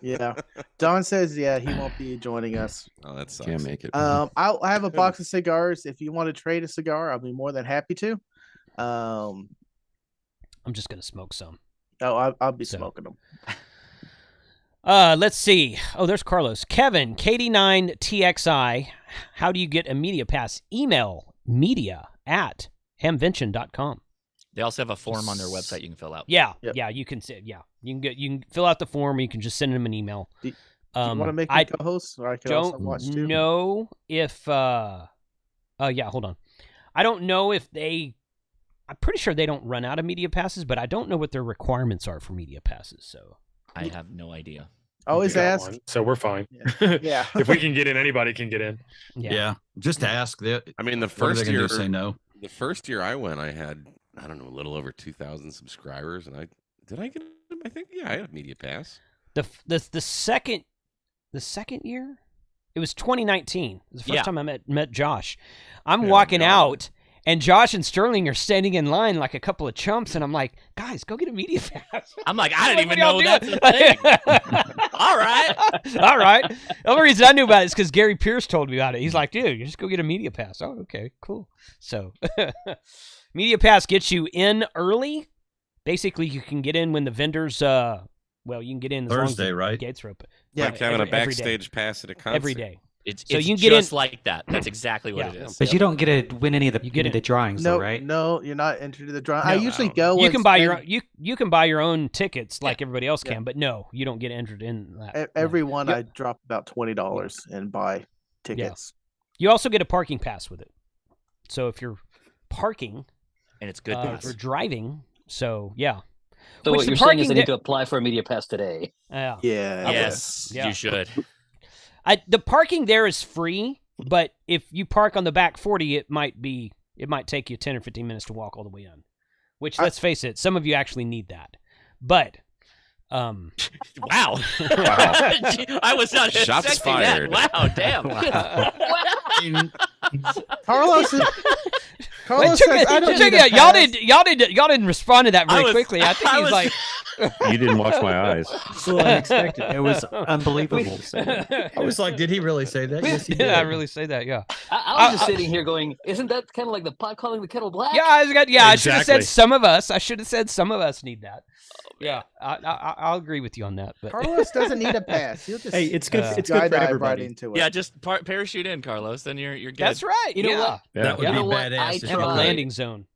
S7: Yeah, Don says he won't be joining us.
S4: Oh, that sucks.
S9: Can't make it.
S7: I have a box of cigars. If you want to trade a cigar, I'll be more than happy to.
S1: I'm just gonna smoke some.
S7: Oh, I'll be smoking them.
S1: Let's see. Oh, there's Carlos. Kevin, KD9TXI. How do you get a media pass? Email media@hamvention.com.
S2: They also have a form on their website you can fill out.
S1: Yeah, you can say, you can fill out the form. Or you can just send them an email.
S7: Do you want to make me co-host, or I can also watch too?
S1: Know if hold on. I don't know if I'm pretty sure they don't run out of media passes, but I don't know what their requirements are for media passes. So
S2: I have no idea.
S7: Always ask.
S3: So we're fine.
S7: Yeah.
S3: If we can get in, anybody can get in.
S10: Yeah. Just ask.
S4: I mean, the first year,
S10: say no.
S4: The first year I went, I had, I don't know, a little over 2,000 subscribers, and I get. I think I had a media pass.
S1: The second year, It was 2019. It was the first time I met Josh. I'm walking out, and Josh and Sterling are standing in line like a couple of chumps, and I'm like, guys, go get a media pass.
S2: I'm like, I didn't even know that's a thing. All right.
S1: All right. The only reason I knew about it is because Gary Pierce told me about it. He's like, dude, you just go get a media pass. Oh, okay, cool. So media pass gets you in early. Basically, you can get in when the vendors, you can get in as
S10: Thursday,
S1: long as
S10: right?
S1: the gates are open.
S4: Yeah, like having a backstage pass at a concert.
S1: Every day.
S2: It's
S1: you can
S2: just
S1: get in
S2: like that. That's exactly what it is.
S6: But you don't get to win any of the drawings, though, right?
S7: No, you're not entered to the drawing.
S1: No,
S7: I usually go.
S1: You can buy your own, you can buy your own tickets like everybody else can, but no, you don't get entered in that.
S7: Every one I drop about $20 and buy tickets.
S1: You also get a parking pass with it. So if you're parking,
S2: and it's good
S1: for driving, so yeah.
S11: So what you're saying is I need to apply for a media pass today.
S7: Yeah.
S2: Yes,
S1: Yeah.
S2: you should.
S1: The parking there is free, but if you park on the back 40, it might take you 10 or 15 minutes to walk all the way in. Which, let's face it, some of you actually need that. But
S2: wow. I was not
S4: Shots
S2: expecting
S4: fired.
S2: that. Wow, damn.
S7: Carlos says,
S1: y'all didn't respond to that very quickly. I think he's like,
S9: You didn't watch my eyes.
S5: So unexpected.
S6: It was unbelievable.
S10: I was like, did he really say that? Yes, he did.
S1: I really say that. Yeah.
S11: I was just sitting here going, isn't that kind of like the pot calling the kettle black?
S1: Yeah, I should have said some of us. I should have said some of us need that. Yeah, I'll agree with you on that. But
S7: Carlos doesn't need a pass. He'll just
S5: Hey, it's good. It's good for everybody.
S7: Right into it.
S2: Yeah, just parachute in, Carlos. Then you're good.
S1: That's right.
S11: You know what?
S10: That would
S11: You
S10: be
S11: know what?
S10: badass.
S11: I
S1: Have a
S11: tried.
S1: landing zone.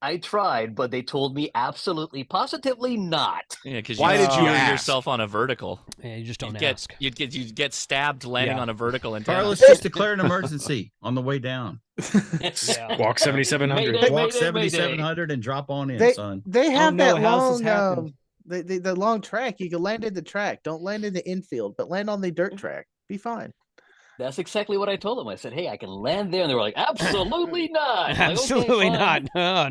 S11: I tried, but they told me absolutely, positively not.
S2: Yeah, because
S4: Why did you ask?
S2: yourself on a vertical?
S1: Yeah, you just don't
S2: You'd
S1: ask.
S2: You'd get stabbed landing on a vertical. And
S10: Carlos, just declare an emergency on the way down.
S3: Walk 7,700.
S11: Mayday,
S10: Walk
S11: mayday,
S10: 7,700 and drop on in, son.
S7: They have
S5: no,
S7: that
S5: a house has
S7: long,
S5: happened.
S7: the long track. You can land in the track. Don't land in the infield, but land on the dirt track. Be fine.
S11: That's exactly what I told them. I said, hey, I can land there. And they were like, absolutely not. I'm like,
S1: Absolutely
S11: okay,
S1: not.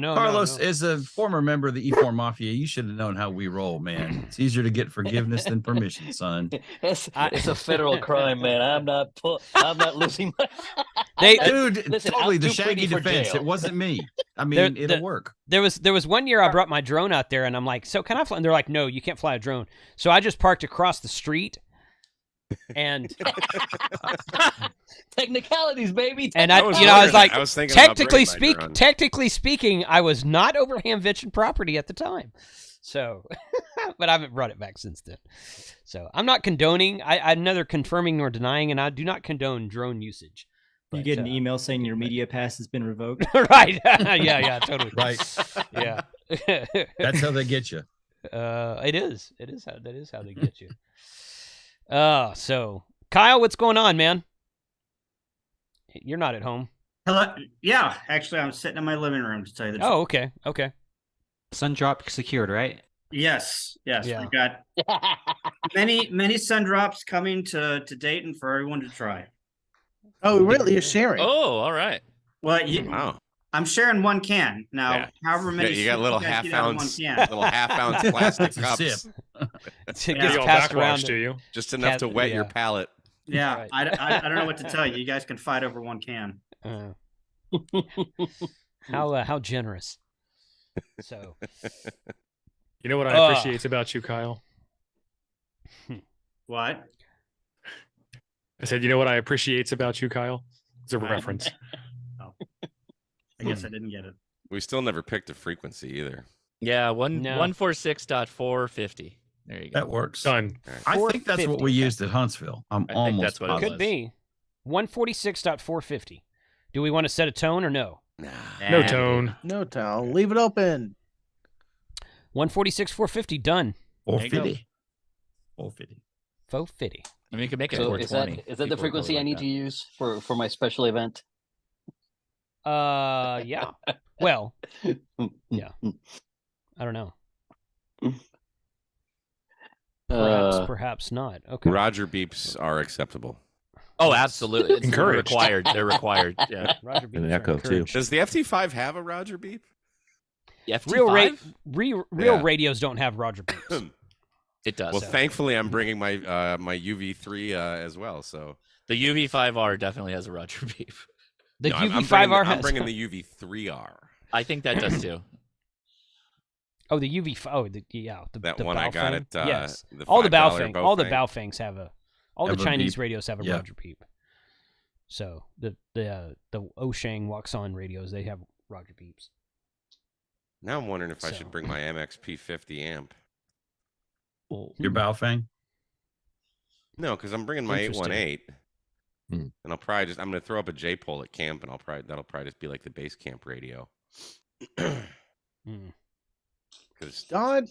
S1: No.
S10: Carlos,
S1: no.
S10: as a former member of the E4 Mafia, you should have known how we roll, man. It's easier to get forgiveness than permission, son.
S11: It's a federal crime, man. I'm not losing my...
S10: Dude,
S11: Listen,
S10: totally
S11: I'm
S10: the
S11: too pretty
S10: Shaggy
S11: for
S10: defense.
S11: jail.
S10: It wasn't me. I mean, it'll work.
S1: There was one year I brought my drone out there, and I'm like, so can I fly? And they're like, no, you can't fly a drone. So I just parked across the street, and
S11: technicalities, baby.
S1: and I was like,
S4: I was thinking about bringing my drone.
S1: technically speaking, I was not over Hamvention property at the time. So, but I haven't brought it back since then. So I'm not condoning. I'm neither confirming nor denying, and I do not condone drone usage.
S5: You get an email saying your media pass has been revoked.
S1: Right. Yeah, totally.
S10: Right.
S1: Yeah.
S10: That's how they get you.
S1: It is. That is how they get you. So Kyle, what's going on, man? You're not at home.
S12: Hello. Yeah, actually, I'm sitting in my living room to tell you the truth.
S1: Oh, okay.
S6: Sun drop secured, right?
S12: Yes.
S1: Yeah.
S12: We got many sun drops coming to Dayton for everyone to try.
S7: Oh, really? You're sharing?
S2: Oh, all right.
S12: Well,
S4: Wow.
S12: I'm sharing one can now.
S4: Yeah.
S12: However many
S4: You got little
S12: you guys
S4: half
S12: get out of
S4: ounce,
S12: one can.
S4: little half ounce plastic
S10: It's a
S4: cups,
S10: sip.
S1: It
S12: Yeah.
S1: gets
S3: All
S1: passed
S3: backwash
S1: around.
S3: to you.
S4: just enough to wet your
S1: Yeah.
S4: palate.
S12: Yeah,
S1: Right.
S12: I don't know what to tell you. You guys can fight over one can.
S1: How generous. So
S3: You know what I appreciate about you, Kyle?
S12: What?
S3: I said, you know what I appreciate about you, Kyle? It's a
S12: Right.
S3: reference.
S12: I guess I didn't get it.
S4: We still never picked a frequency either.
S2: Yeah,
S1: No.
S2: 146.450. There you go.
S10: That works.
S3: Done.
S10: I think that's what we used at Huntsville. I'm
S2: think
S10: almost
S2: that's what it
S10: positive.
S1: could be 146.450. Do we want to set a tone or no?
S3: No tone.
S7: No tone. Leave it open.
S1: 146.450 done.
S10: 450. 450.
S1: 450.
S2: I mean, you could make it
S11: So
S2: 420.
S11: is that the frequency I need to use for my special event?
S1: Yeah. Well, yeah. I don't know. Perhaps not. Okay.
S4: Roger beeps are acceptable.
S2: Oh, absolutely. It's
S3: Encouraged.
S2: required. They're required. Yeah.
S1: Roger
S9: And
S1: beeps
S9: an
S1: are
S9: echo, too.
S1: encouraged.
S4: Does the FT5 have a Roger beep?
S2: The
S1: Real
S2: FT5?
S1: real
S4: Yeah.
S1: radios don't have Roger beeps.
S2: It does.
S4: Well, thankfully, I'm bringing my my UV3 as well. So
S2: the UV5R definitely has a Roger beep.
S1: The UV5R
S4: I'm bringing the UV3R.
S2: I think that does too.
S1: Oh, the UV. Oh, that
S4: one I got at
S1: yes.
S4: The
S1: all the
S4: Baofeng.
S1: all the Baofangs have all the Chinese
S10: beep.
S1: radios have a Roger beep. So the Oshang Waxon radios, they have Roger beeps.
S4: Now I'm wondering if I should bring my MXP50 amp.
S10: Your Baofeng?
S4: No, because I'm bringing my 818, and I'm going to throw up a J pole at camp, and that'll probably just be like the base camp radio. Because why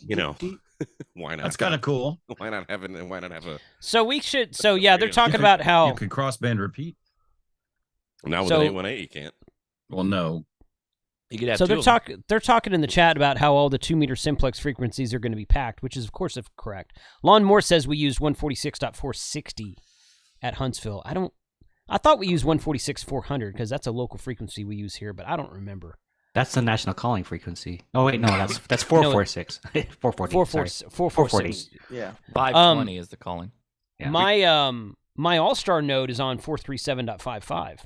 S4: not?
S10: That's kind of cool.
S4: Why not have a?
S1: So we should. So yeah, they're talking about how
S10: you could crossband repeat.
S4: Now with an 818, you can't.
S10: Well, no.
S2: You could have
S1: so they're talking in the chat about how all the 2-meter simplex frequencies are going to be packed, which is of course correct. Lon Moore says we use 146.460 at Huntsville. I thought we used 146.400 because that's a local frequency we use here, but I don't remember.
S6: That's the national calling frequency. Oh wait, no, that's 446. 440. 440.
S7: Yeah.
S2: 520 is the calling.
S6: Yeah.
S1: My All-Star node is on 437.55.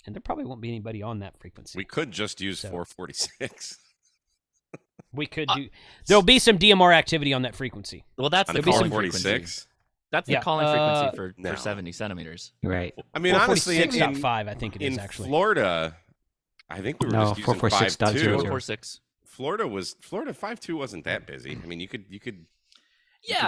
S1: And there probably won't be anybody on that frequency.
S4: We could just use 446.
S1: We could do. There'll be some DMR activity on that frequency.
S2: Well, that's the calling
S4: 46.
S2: frequency. That's the calling frequency for 70 centimeters.
S6: Right.
S4: I mean, honestly,
S1: 446.5, I think it is actually.
S4: In Florida, I think we were just using 5.2.
S2: 446.
S4: Florida 5.2 wasn't that busy. I mean, you could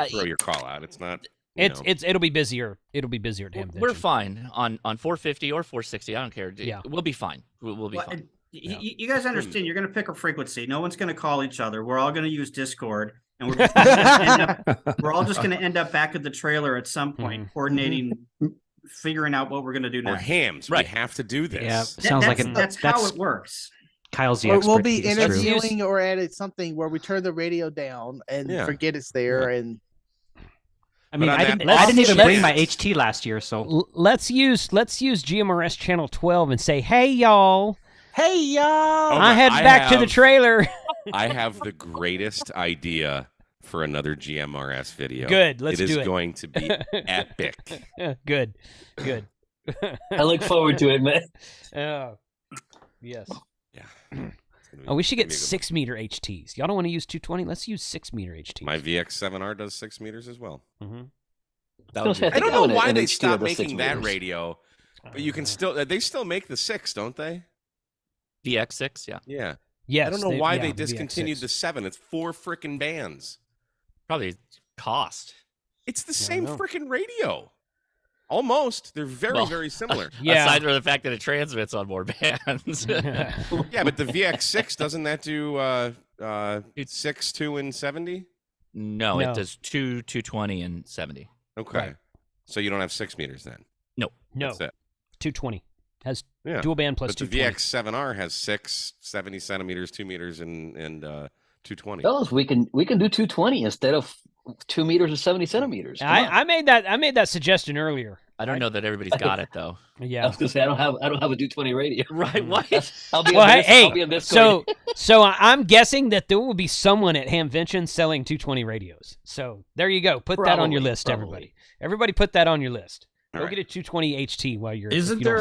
S4: throw your call out. It's not.
S1: It'll be busier. It'll be busier at Hamvention.
S2: We're fine on 450 or 460. I don't care.
S1: Yeah.
S2: We'll be fine. We'll be fine.
S12: You guys understand? You're going to pick a frequency. No one's going to call each other. We're all going to use Discord, and we're all just going to end up back at the trailer at some point, coordinating, figuring out what we're going to do
S4: next. Or hams, right? We have to do this.
S6: Yeah, sounds like
S12: that's how it works.
S6: Kyle's the expert.
S7: We'll be interviewing or at something where we turn the radio down and forget it's there and.
S6: I mean, I didn't even bring my HT last year, so
S1: let's use GMRS channel 12 and say, "Hey y'all, I head back to the trailer."
S4: I have the greatest idea for another GMRS video.
S1: Good, let's do it.
S4: It is going to be epic.
S1: Good.
S11: I look forward to it, man.
S1: Oh, yes.
S4: Yeah.
S1: We should get 6-meter HTs. Y'all don't want to use 220? Let's use 6-meter HTs.
S4: My VX7R does 6 meters as well.
S1: Mm-hmm.
S4: I don't know why they stopped making that radio, but you can they still make the 6, don't they?
S2: VX6, yeah.
S4: Yeah.
S1: Yes.
S4: I don't know why they discontinued the 7. It's 4 freaking bands.
S2: Probably cost.
S4: It's the same freaking radio. Almost. They're very similar.
S2: Aside from the fact that it transmits on more bands.
S4: Yeah, but the VX6, doesn't that do 6, 2, and 70?
S2: No, it does 2, 220, and 70.
S4: Okay. Right. So you don't have 6 meters then?
S2: No.
S4: That's it.
S1: 220. Has dual band plus
S4: but
S1: 220.
S4: The VX7R has 6, 70 centimeters, 2 meters, and 220.
S11: Fellas, we can do 220 instead of 2 meters or 70 centimeters.
S1: I made that suggestion earlier.
S2: I don't know that everybody's got it though.
S1: Yeah,
S11: I was gonna say I don't have a 220 radio.
S2: Right? What?
S11: I'll be on Discord.
S1: So I'm guessing that there will be someone at Hamvention selling 220 radios. So there you go. Put that on your list, everybody. Everybody, put that on your list. Go get a 220 HT while you're.
S10: Isn't there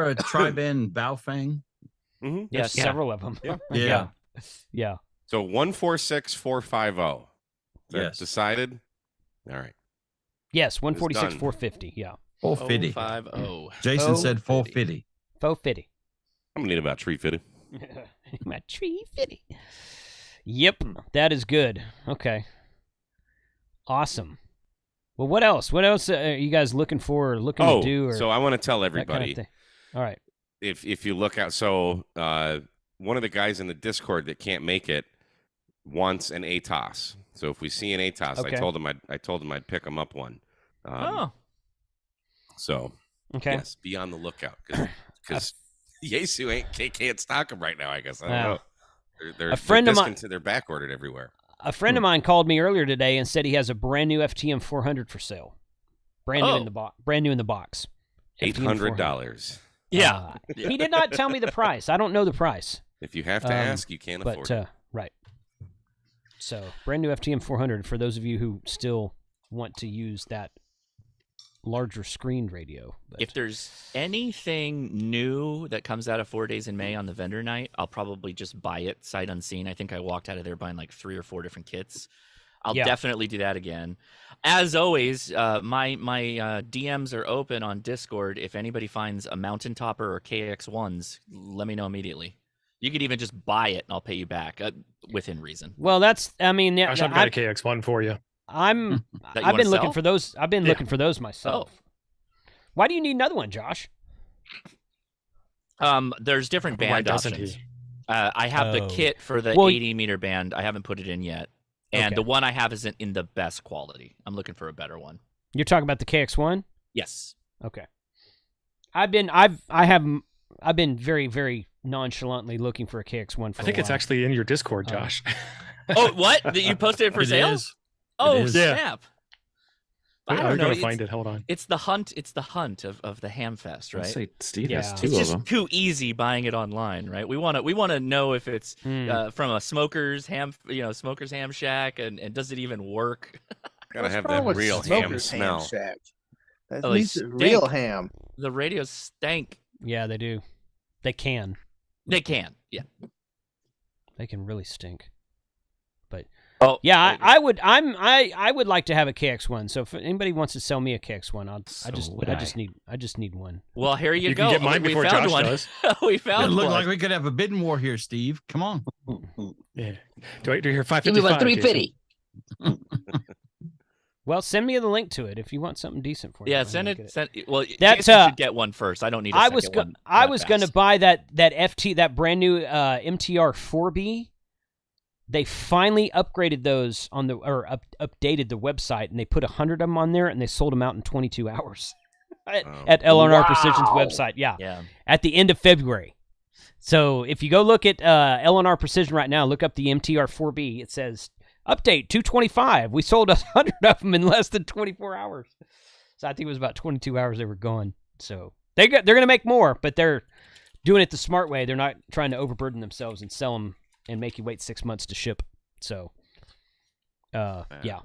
S10: a tri-band Baofeng?
S4: Mm-hmm.
S1: Yes, several of them.
S10: Yeah.
S4: So 146.450.
S10: Yes.
S4: Decided. All right.
S1: Yes, 146.450. Yeah.
S10: 450.
S2: 450.
S10: Jason said 450.
S1: 450.
S4: I'm gonna need about 350.
S1: About 350. Yep, that is good. Okay. Awesome. Well, what else? What else are you guys looking to do? Or
S4: so I want to tell everybody.
S1: Kind of all right.
S4: If you look out, so one of the guys in the Discord that can't make it wants an ATOS. So if we see an ATOS,
S1: okay.
S4: I told him I'd pick him up one. So yes, be on the lookout because Yaesu can't stock them right now. I guess I don't know. They're back ordered everywhere.
S1: A friend of mine called me earlier today and said he has a brand new FTM 400 for sale. Brand new in the box. Brand new in the box.
S4: $800.
S2: Yeah.
S1: He did not tell me the price. I don't know the price.
S4: If you have to ask, you can't afford it.
S1: Right. So brand new FTM 400 for those of you who still want to use that larger screen radio. But
S2: if there's anything new that comes out of 4 Days in May on the vendor night, I'll probably just buy it sight unseen. I think I walked out of there buying like 3 or 4 different kits. I'll definitely do that again. As always, my DMs are open on Discord. If anybody finds a Mountain Topper or KX1s, let me know immediately. You could even just buy it, and I'll pay you back within reason.
S1: Well, I've got
S3: a KX1 for you.
S1: I've been looking for those. I've been looking for those myself. Oh. Why do you need another one, Josh?
S2: There's different band options. I have the kit for the 80-meter band. I haven't put it in yet. And the one I have isn't in the best quality. I'm looking for a better one.
S1: You're talking about the KX1?
S2: Yes.
S1: Okay. I've been very, very nonchalantly looking for a KX1 for
S3: I think it's actually in your Discord, Josh.
S2: Oh, what? You posted it for sale? Oh, snap.
S3: I don't know. Find it. Hold on.
S2: It's the hunt. It's the hunt of the Hamfest, right?
S9: I'd say Steve has 2
S2: it's
S9: of
S2: just
S9: them.
S2: too easy buying it online, right? We want to know if it's from a smoker's ham shack, and does it even work?
S4: Gotta have that real ham smell.
S7: That needs real ham.
S2: The radios stank.
S1: Yeah, they do. They can.
S2: Yeah.
S1: They can really stink. But
S2: I
S1: would like to have a KX1. So if anybody wants to sell me a KX1, I just need one.
S2: Well, here you go.
S3: Can get mine before Josh does.
S2: We found
S10: it.
S2: Look
S10: like we could have a bidding war here, Steve. Come on.
S3: Yeah. Do you hear 555?
S11: Give me about 350.
S1: Well, send me the link to it if you want something decent for you.
S2: Yeah, send it. Well,
S1: that's
S2: you should get one first. I don't need. I was going
S1: to buy that brand new MTR 4B. They finally upgraded those updated the website, and they put 100 of them on there, and they sold them out in 22 hours at LNR Precision's website. Yeah, at the end of February. So if you go look at LNR Precision right now, look up the MTR 4B. It says update 225. We sold 100 of them in less than 24 hours. So I think it was about 22 hours they were gone. So they're going to make more, but they're doing it the smart way. They're not trying to overburden themselves and sell them and make you wait 6 months to ship. So, yeah.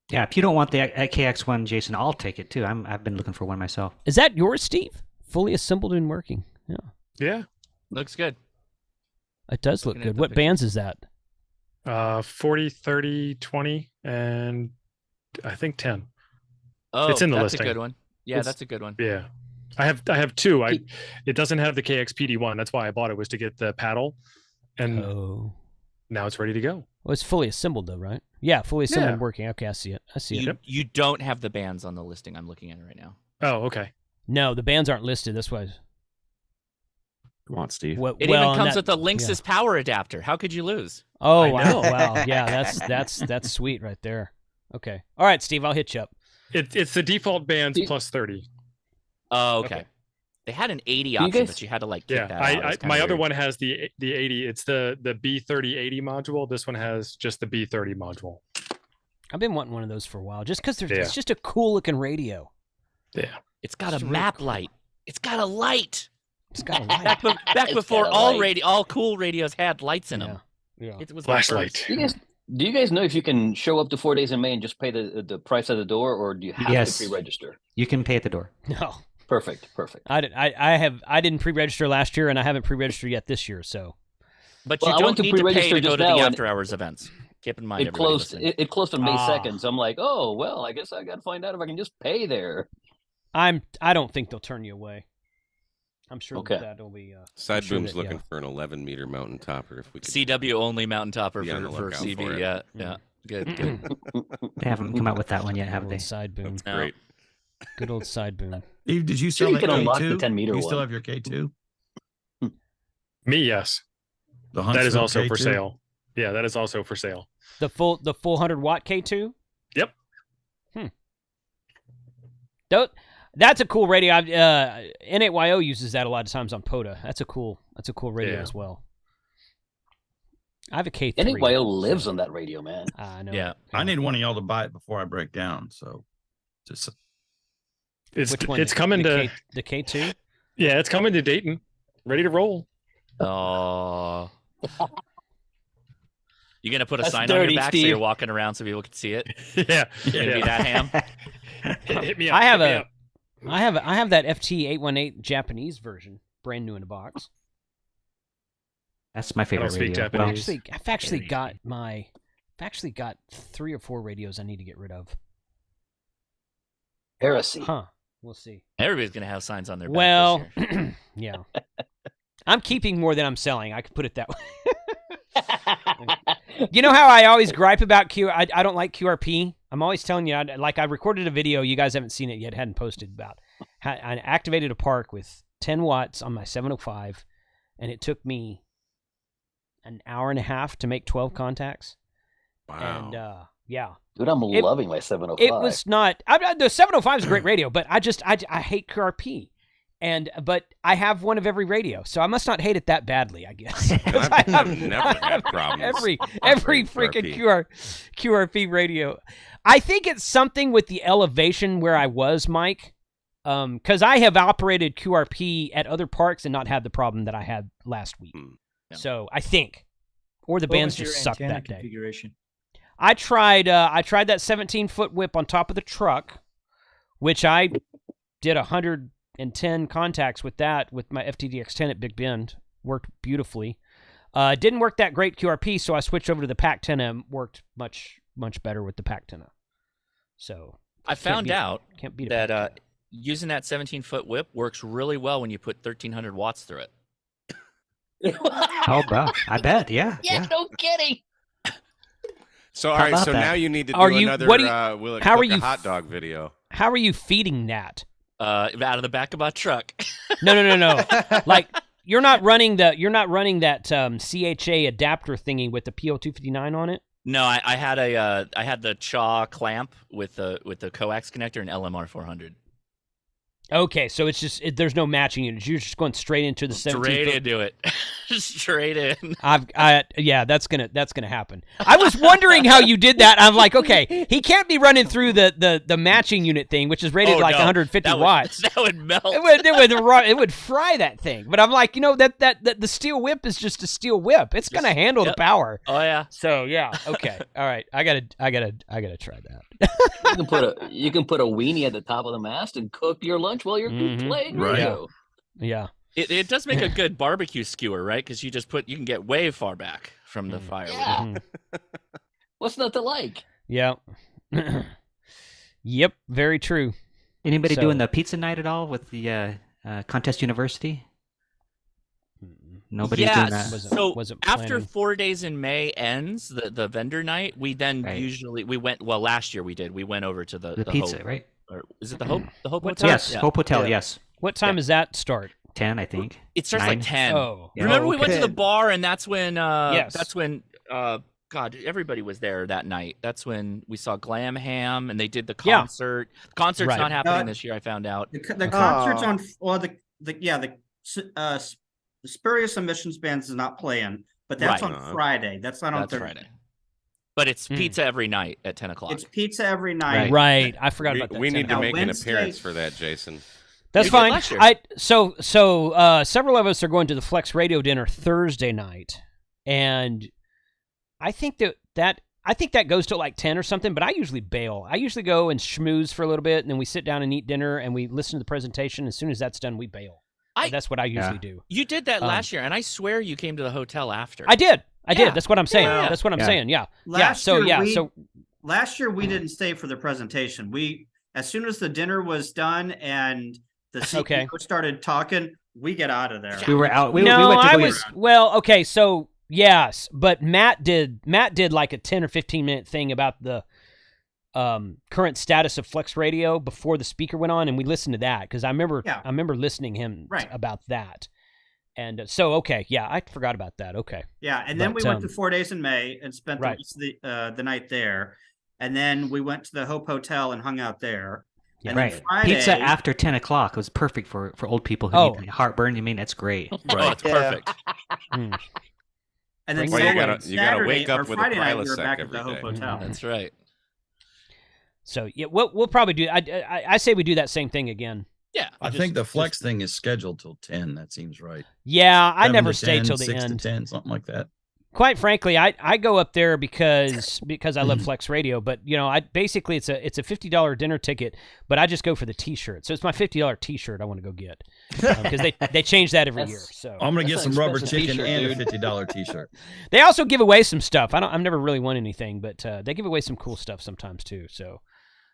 S6: If you don't want the KX1, Jason, I'll take it too. I've been looking for one myself.
S1: Is that yours, Steve? Fully assembled and working. Yeah.
S3: Yeah.
S2: Looks good.
S1: It does look good. What bands is that?
S3: 40, 30, 20, and I think 10.
S2: Oh,
S3: it's in the
S2: that's
S3: listing.
S2: a good one. Yeah, that's a good one.
S3: Yeah. I have 2. It doesn't have the KXPD1. That's why I bought it, was to get the paddle. And now it's ready to go.
S1: Well, it's fully assembled though, right? Yeah, fully assembled and working. Okay, I see it.
S2: You don't have the bands on the listing I'm looking at right now.
S3: Oh, okay.
S1: No, the bands aren't listed. That's why.
S9: Come on, Steve.
S2: It even comes with the Linksys power adapter. How could you lose?
S1: Oh, wow. Wow. Yeah, that's sweet right there. Okay. All right, Steve, I'll hit you up.
S3: It's the default bands plus 30.
S2: Oh, okay. They had an 80 option, but you had to kick that out.
S3: My other one has the 80. It's the B3080 module. This one has just the B30 module.
S1: I've been wanting one of those for a while, just because it's just a cool looking radio.
S3: Yeah.
S2: It's got a map light. It's got a light.
S1: It's got a light.
S2: Back before all cool radios had lights in them.
S1: Yeah.
S2: It was
S3: flashlight.
S11: Do you guys know if you can show up to 4 Days in May and just pay the price at the door, or do you have to pre-register?
S6: You can pay at the door.
S1: No.
S11: Perfect.
S1: I didn't pre-register last year, and I haven't pre-registered yet this year. So,
S2: but you don't need to pay to go to the after-hours events. Keep in mind,
S11: it closed on May 2nd. So I'm like, oh well, I guess I got to find out if I can just pay there.
S1: I don't think they'll turn you away. I'm sure that'll be.
S4: Sideboom's looking for an 11-meter mountain topper. If we could
S2: CW only mountain topper for CB. Yeah. Good.
S6: They haven't come out with that one yet, have they?
S1: Sideboom.
S4: That's great.
S1: Good old Sideboom.
S10: Steve, did you sell that
S11: K2?
S10: The
S11: 10-meter
S10: you still have your K2?
S3: Me, yes. That is also for sale. Yeah, that is also for sale.
S1: The full 100-watt K2.
S3: Yep.
S1: That's a cool radio. N8YO uses that a lot of times on POTA. That's a cool radio as well. I have a K3.
S11: N8YO lives on that radio, man.
S1: I know.
S2: Yeah.
S10: I need one of y'all to buy it before I break down. So, just
S3: it's coming to
S1: the K2.
S3: Yeah, it's coming to Dayton, ready to roll.
S2: Oh. You gonna put a
S11: That's
S2: sign on
S11: dirty,
S2: your back so
S11: Steve.
S2: you're walking around so people can see it?
S3: Yeah.
S2: You gonna be that ham?
S3: Hit me up.
S1: I have
S3: hit me up.
S1: I have that FT818 Japanese version, brand new in a box.
S6: That's my favorite
S3: don't speak
S6: radio.
S3: Japanese.
S1: I've actually got 3 or 4 radios I need to get rid of.
S11: Heresy.
S1: Huh. We'll see.
S2: Everybody's gonna have signs on their back
S1: Well,
S2: this year.
S1: yeah. I'm keeping more than I'm selling. I could put it that way. You know how I always gripe about I don't like QRP? I'm always telling you, I recorded a video. You guys haven't seen it yet, hadn't posted about how I activated a park with 10 watts on my 705, and it took me an hour and a half to make 12 contacts.
S4: Wow.
S1: And, yeah.
S11: Dude, I'm loving my 705.
S1: It was not... the 705 is a great radio, but I hate QRP. But I have one of every radio, so I must not hate it that badly, I guess.
S4: I've never had problems.
S1: Every freaking QRP radio. I think it's something with the elevation where I was, Mike, because I have operated QRP at other parks and not had the problem that I had last week.
S2: Yeah.
S1: So I think, or the bands just sucked that day.
S5: Configuration?
S1: I tried that 17-foot whip on top of the truck, which I did 110 contacts with that with my FTDX10 at Big Bend. Worked beautifully. Didn't work that great QRP, so I switched over to the PAC-10. Worked much better with the PAC-10. So
S2: I found out
S1: can't beat
S2: that using that 17-foot whip works really well when you put 1,300 watts through it.
S6: Oh, wow. I bet. Yeah.
S11: Yeah, no kidding.
S4: So all
S6: How
S4: right,
S6: about
S4: so
S6: that?
S4: now you need to do another Will It
S1: how
S4: Cook
S1: are you
S4: a hot dog video.
S1: How are you feeding that?
S2: Out of the back of my truck.
S1: No. Like you're not running that CHA adapter thingy with the PO259 on it?
S2: No, I had the Chaw clamp with the coax connector and LMR 400.
S1: Okay, so it's just there's no matching units. You're just going straight into the 17.
S2: Straight into it. Straight in.
S1: Yeah, that's gonna happen. I was wondering how you did that. I'm like, okay, he can't be running through the matching unit thing, which is rated 150 watts.
S2: That would melt.
S1: It would fry that thing. But I'm like, that the steel whip is just a steel whip. It's gonna handle the power.
S2: Oh yeah.
S1: So yeah, okay, all right. I gotta try that.
S11: You can put a weenie at the top of the mast and cook your lunch while you're playing radio.
S1: Yeah.
S2: It does make a good barbecue skewer, right? Because you can get way far back from the fire.
S11: Yeah. What's not to like?
S1: Yeah. Yep. Very true.
S6: Anybody doing the pizza night at all with the Contest University? Nobody's doing that.
S2: So after 4 days in May ends, the vendor night, we then usually went. Well, last year we did. We went over to the
S6: pizza,
S2: Hope,
S6: right?
S2: Or is it the Hope? The Hope
S1: What
S2: Hotel?
S6: Yes, Hope Hotel. Yes.
S1: What time does that start?
S6: 10, I think.
S2: It starts
S6: 9.
S2: like 10.
S1: Oh.
S2: Remember we went to the
S7: 10.
S2: bar and that's when
S1: Yes.
S2: God, everybody was there that night. That's when we saw Glam Ham and they did the concert. The concert's
S1: Right.
S2: not happening this year, I found out.
S12: The concert's on. Well, the Spurious Emissions Bands is not playing, but that's
S2: Right.
S12: on Friday. That's not on
S2: That's
S12: Thursday.
S2: Friday. But it's pizza every night at 10 o'clock.
S12: It's pizza every night.
S1: Right. I forgot about that.
S4: We need to
S12: Now,
S4: make an
S12: Wednesday-
S4: appearance for that, Jason.
S1: That's
S2: We did
S1: fine.
S2: last year.
S1: So several of us are going to the Flex Radio dinner Thursday night, and I think that goes to like 10 or something. But I usually bail. I usually go and schmooze for a little bit, and then we sit down and eat dinner, and we listen to the presentation. As soon as that's done, we bail. That's what I usually do.
S2: You did that last year, and I swear you came to the hotel after.
S1: I did. That's what I'm saying.
S2: Yeah.
S1: That's what I'm saying. Yeah.
S12: Last year we didn't stay for the presentation. As soon as the dinner was done and the CEO started talking, we get out of there.
S6: We were out. We
S1: no,
S6: went to
S1: I
S6: go
S1: was. Well, okay, so yes, but Matt did like a 10 or 15 minute thing about the current status of Flex Radio before the speaker went on, and we listened to that because I remember listening him about that. And so, I forgot about that. Okay.
S12: Yeah, and then we went to 4 days in May and spent the rest of the night there, and then we went to the Hope Hotel and hung out there. And then Friday,
S6: pizza after 10 o'clock was perfect for old people who need heartburn. You mean that's great?
S2: Right, it's perfect.
S12: And then
S4: you gotta wake up with a
S12: Friday night we were
S4: Prilosec
S12: back at the
S4: every
S12: Hope
S4: day.
S12: Hotel.
S2: That's right.
S1: So yeah, we'll probably do. I say we do that same thing again.
S2: Yeah,
S10: I think the Flex thing is scheduled till 10. That seems right.
S1: Yeah, I
S10: 7
S1: never
S10: to
S1: stay
S10: 10,
S1: till the
S10: 6
S1: end.
S10: to 10, something like that.
S1: quite frankly, I go up there because I love Flex Radio, but basically it's a $50 dinner ticket, but I just go for the T-shirt. So it's my $50 T-shirt I want to go get because they change that every year. So
S10: I'm gonna get some rubber chicken and
S11: dude.
S10: a $50 T-shirt.
S1: They also give away some stuff. I've never really won anything, but they give away some cool stuff sometimes too. So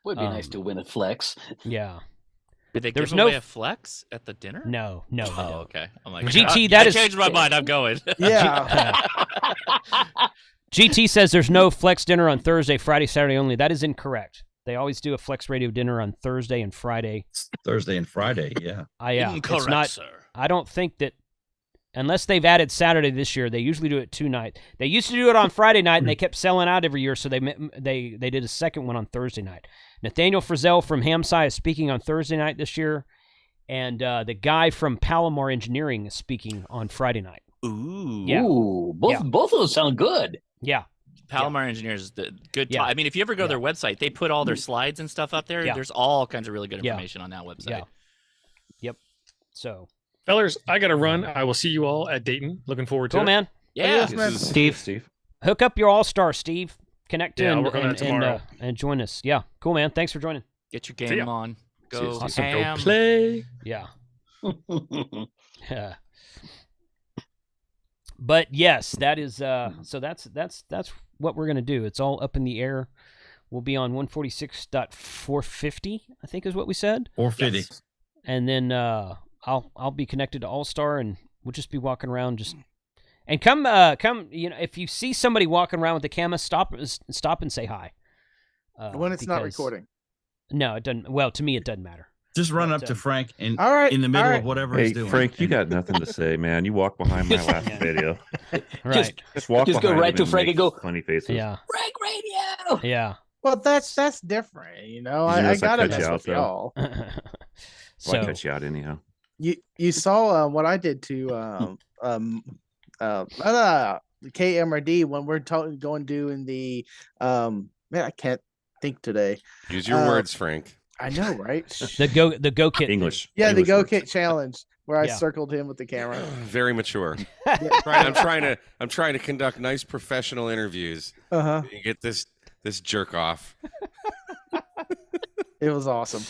S11: would be nice to win at Flex.
S1: Yeah.
S2: Did they give away a Flex at the dinner?
S1: No.
S2: Oh, okay. I'm like,
S1: GT,
S2: I changed my mind. I'm going.
S7: Yeah.
S1: GT says there's no Flex dinner on Thursday, Friday, Saturday only. That is incorrect. They always do a Flex Radio dinner on Thursday and Friday.
S10: Thursday and Friday, yeah.
S1: Incorrect, it's not, sir. I don't think that, unless they've added Saturday this year, they usually do it 2 nights. They used to do it on Friday night, and they kept selling out every year, so they did a second one on Thursday night. Nathaniel Frizzell from HamSci is speaking on Thursday night this year, and the guy from Palomar Engineering is speaking on Friday night.
S2: Ooh.
S1: Yeah.
S11: Ooh, both of those sound good.
S1: Yeah.
S2: Palomar Engineers, the good. I mean, if you ever go to their website, they put all their slides and stuff up there.
S1: Yeah.
S2: There's all kinds of really good information on that website.
S1: Yeah. Yep. So,
S3: fellers, I got to run. I will see you all at Dayton. Looking forward to it.
S1: Cool, man.
S2: Yeah.
S6: Steve.
S1: Hook up your All-Star, Steve. Connect
S3: I'll work on that tomorrow.
S1: And join us. Yeah. Cool, man. Thanks for joining.
S2: Get your game on. Go
S3: awesome.
S2: ham.
S3: Go play.
S1: Yeah. Yeah. But yes, that is so that's what we're gonna do. It's all up in the air. We'll be on 146.450, I think is what we said.
S10: 450.
S1: Yes. And then I'll be connected to All-Star, and we'll just be walking around and come if you see somebody walking around with the camera, stop and say hi.
S7: When it's not recording.
S1: No, it doesn't. Well, to me it doesn't matter.
S10: Just run up to Frank and
S7: all right,
S10: in the middle of whatever he's doing.
S9: Frank, you got nothing to say, man. You walk behind my last video.
S1: Right.
S9: Just walk
S11: Just go
S9: behind
S11: right
S9: him
S11: to
S9: and
S11: Frank
S9: make
S11: and go,
S9: funny faces.
S1: Yeah.
S11: Frank Radio.
S1: Yeah.
S7: Well, that's different, I gotta mess with y'all.
S1: So
S9: I cut you out anyhow.
S7: You saw what I did to KMRD when we're doing the man, I can't think today.
S4: Use your words, Frank.
S7: I know, right?
S1: the go kit
S9: English.
S7: Yeah,
S9: English
S7: the go
S9: words.
S7: kit challenge where I circled him with the camera.
S4: Very mature. I'm trying to conduct nice professional interviews. You get this jerk off.
S7: It was awesome.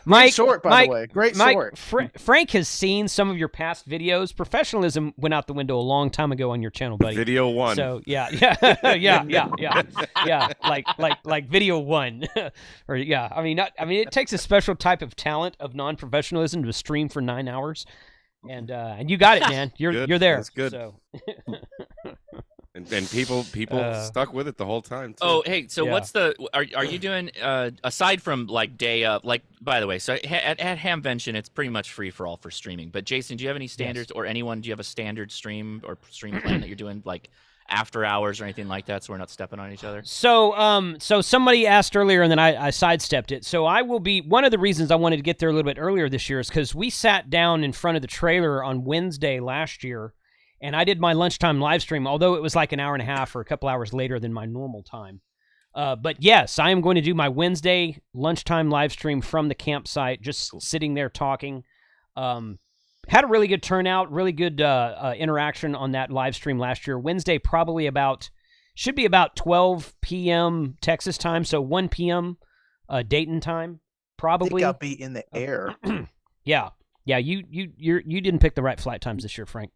S1: Mike,
S7: Great short, by the way. Great short.
S1: Frank has seen some of your past videos. Professionalism went out the window a long time ago on your channel, buddy.
S4: Video 1.
S1: So yeah, like video 1, or yeah. I mean, it takes a special type of talent of non-professionalism to stream for 9 hours, and you got it, man. You're there.
S4: That's good.
S1: So.
S4: And people stuck with it the whole time too.
S2: Oh, hey, so what's are you doing aside from like day of, like, by the way, so at Hamvention it's pretty much free for all for streaming. But Jason, do you have any standards, or anyone, do you have a standard stream or stream plan that you're doing, like after hours or anything like that, so we're not stepping on each other?
S1: So somebody asked earlier, and then I sidestepped it. So I will be, one of the reasons I wanted to get there a little bit earlier this year is because we sat down in front of the trailer on Wednesday last year, and I did my lunchtime live stream, although it was like an hour and a half or a couple hours later than my normal time. But yes, I am going to do my Wednesday lunchtime live stream from the campsite, just sitting there talking. Had a really good turnout, really good interaction on that live stream last year. Wednesday should be about 12 p.m. Texas time, so 1 p.m. Dayton time, probably.
S7: I think I'll be in the air.
S1: Yeah. You didn't pick the right flight times this year, Frank.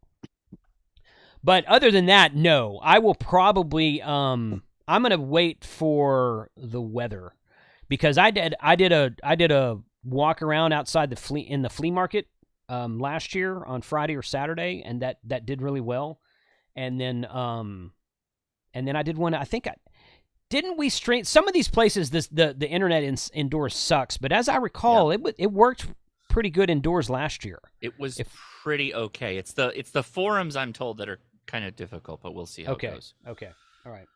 S1: But other than that, no. I will probably I'm going to wait for the weather, because I did a walk around outside in the flea market last year on Friday or Saturday, and that did really well. And then I did one, I think didn't we stream some of these places? The internet indoors sucks, but as I recall, it worked pretty good indoors last year.
S2: It was pretty okay. It's the forums, I'm told, that are kind of difficult, but we'll see how it goes.
S1: Okay. All right.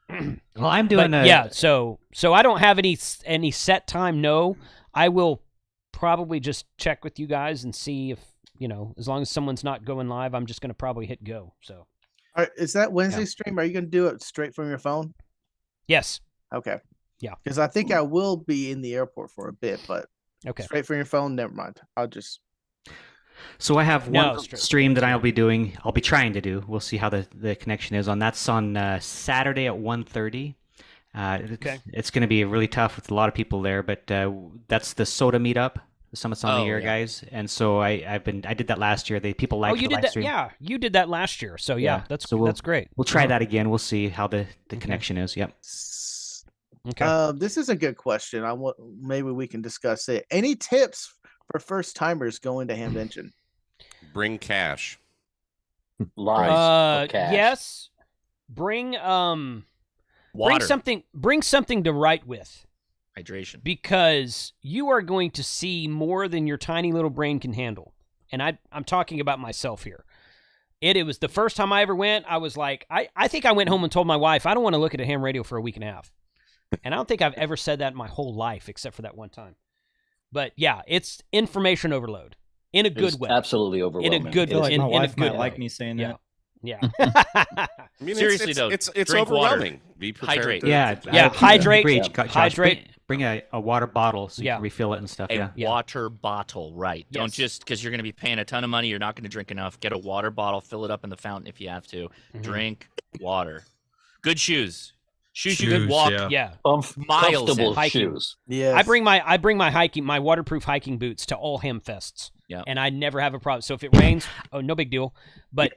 S6: Well, I'm doing
S1: so I don't have any set time. No, I will probably just check with you guys and see if, as long as someone's not going live, I'm just going to probably hit go. So,
S7: all right, is that Wednesday stream? Are you going to do it straight from your phone?
S1: Yes.
S7: Okay.
S1: Yeah.
S7: Because I think I will be in the airport for a bit, but straight from your phone, never mind. I'll just.
S6: So I have one stream that I'll be trying to do. We'll see how the connection is on. That's on Saturday at 1:30. Okay. It's going to be really tough with a lot of people there, but that's the SOTA meetup, the Summits on the Air guys. And so I did that last year. People liked the live stream.
S1: Yeah, you did that last year. So that's great.
S6: We'll try that again. We'll see how the connection is. Yep.
S7: Okay. This is a good question. Maybe we can discuss it. Any tips for first timers going to Hamvention?
S4: Bring cash.
S11: Lies. Cash.
S1: Yes. Bring
S2: water.
S1: Bring something to write with.
S2: Hydration.
S1: Because you are going to see more than your tiny little brain can handle. And I'm talking about myself here. It was the first time I ever went. I was like, I think I went home and told my wife, I don't want to look at a ham radio for a week and a half. And I don't think I've ever said that in my whole life, except for that one time. But yeah, it's information overload in a good way.
S11: Absolutely overwhelming.
S5: My wife might like me saying that.
S1: Yeah.
S4: I mean,
S2: seriously though,
S4: it's overwhelming.
S2: Water.
S4: Be prepared.
S2: Hydrate.
S1: Hydrate.
S6: Hydrate. Bring a water bottle so you can refill it and stuff.
S2: A water bottle, right?
S1: Yes.
S2: Don't just because you're going to be paying a ton of money, you're not going to drink enough. Get a water bottle, fill it up in the fountain if you have to. Drink water. Good shoes. Shoes you could walk miles in.
S11: Shoes.
S7: Yeah.
S1: I bring my waterproof hiking boots to all ham fests.
S2: Yeah.
S1: And I never have a problem. So if it rains, no big deal. But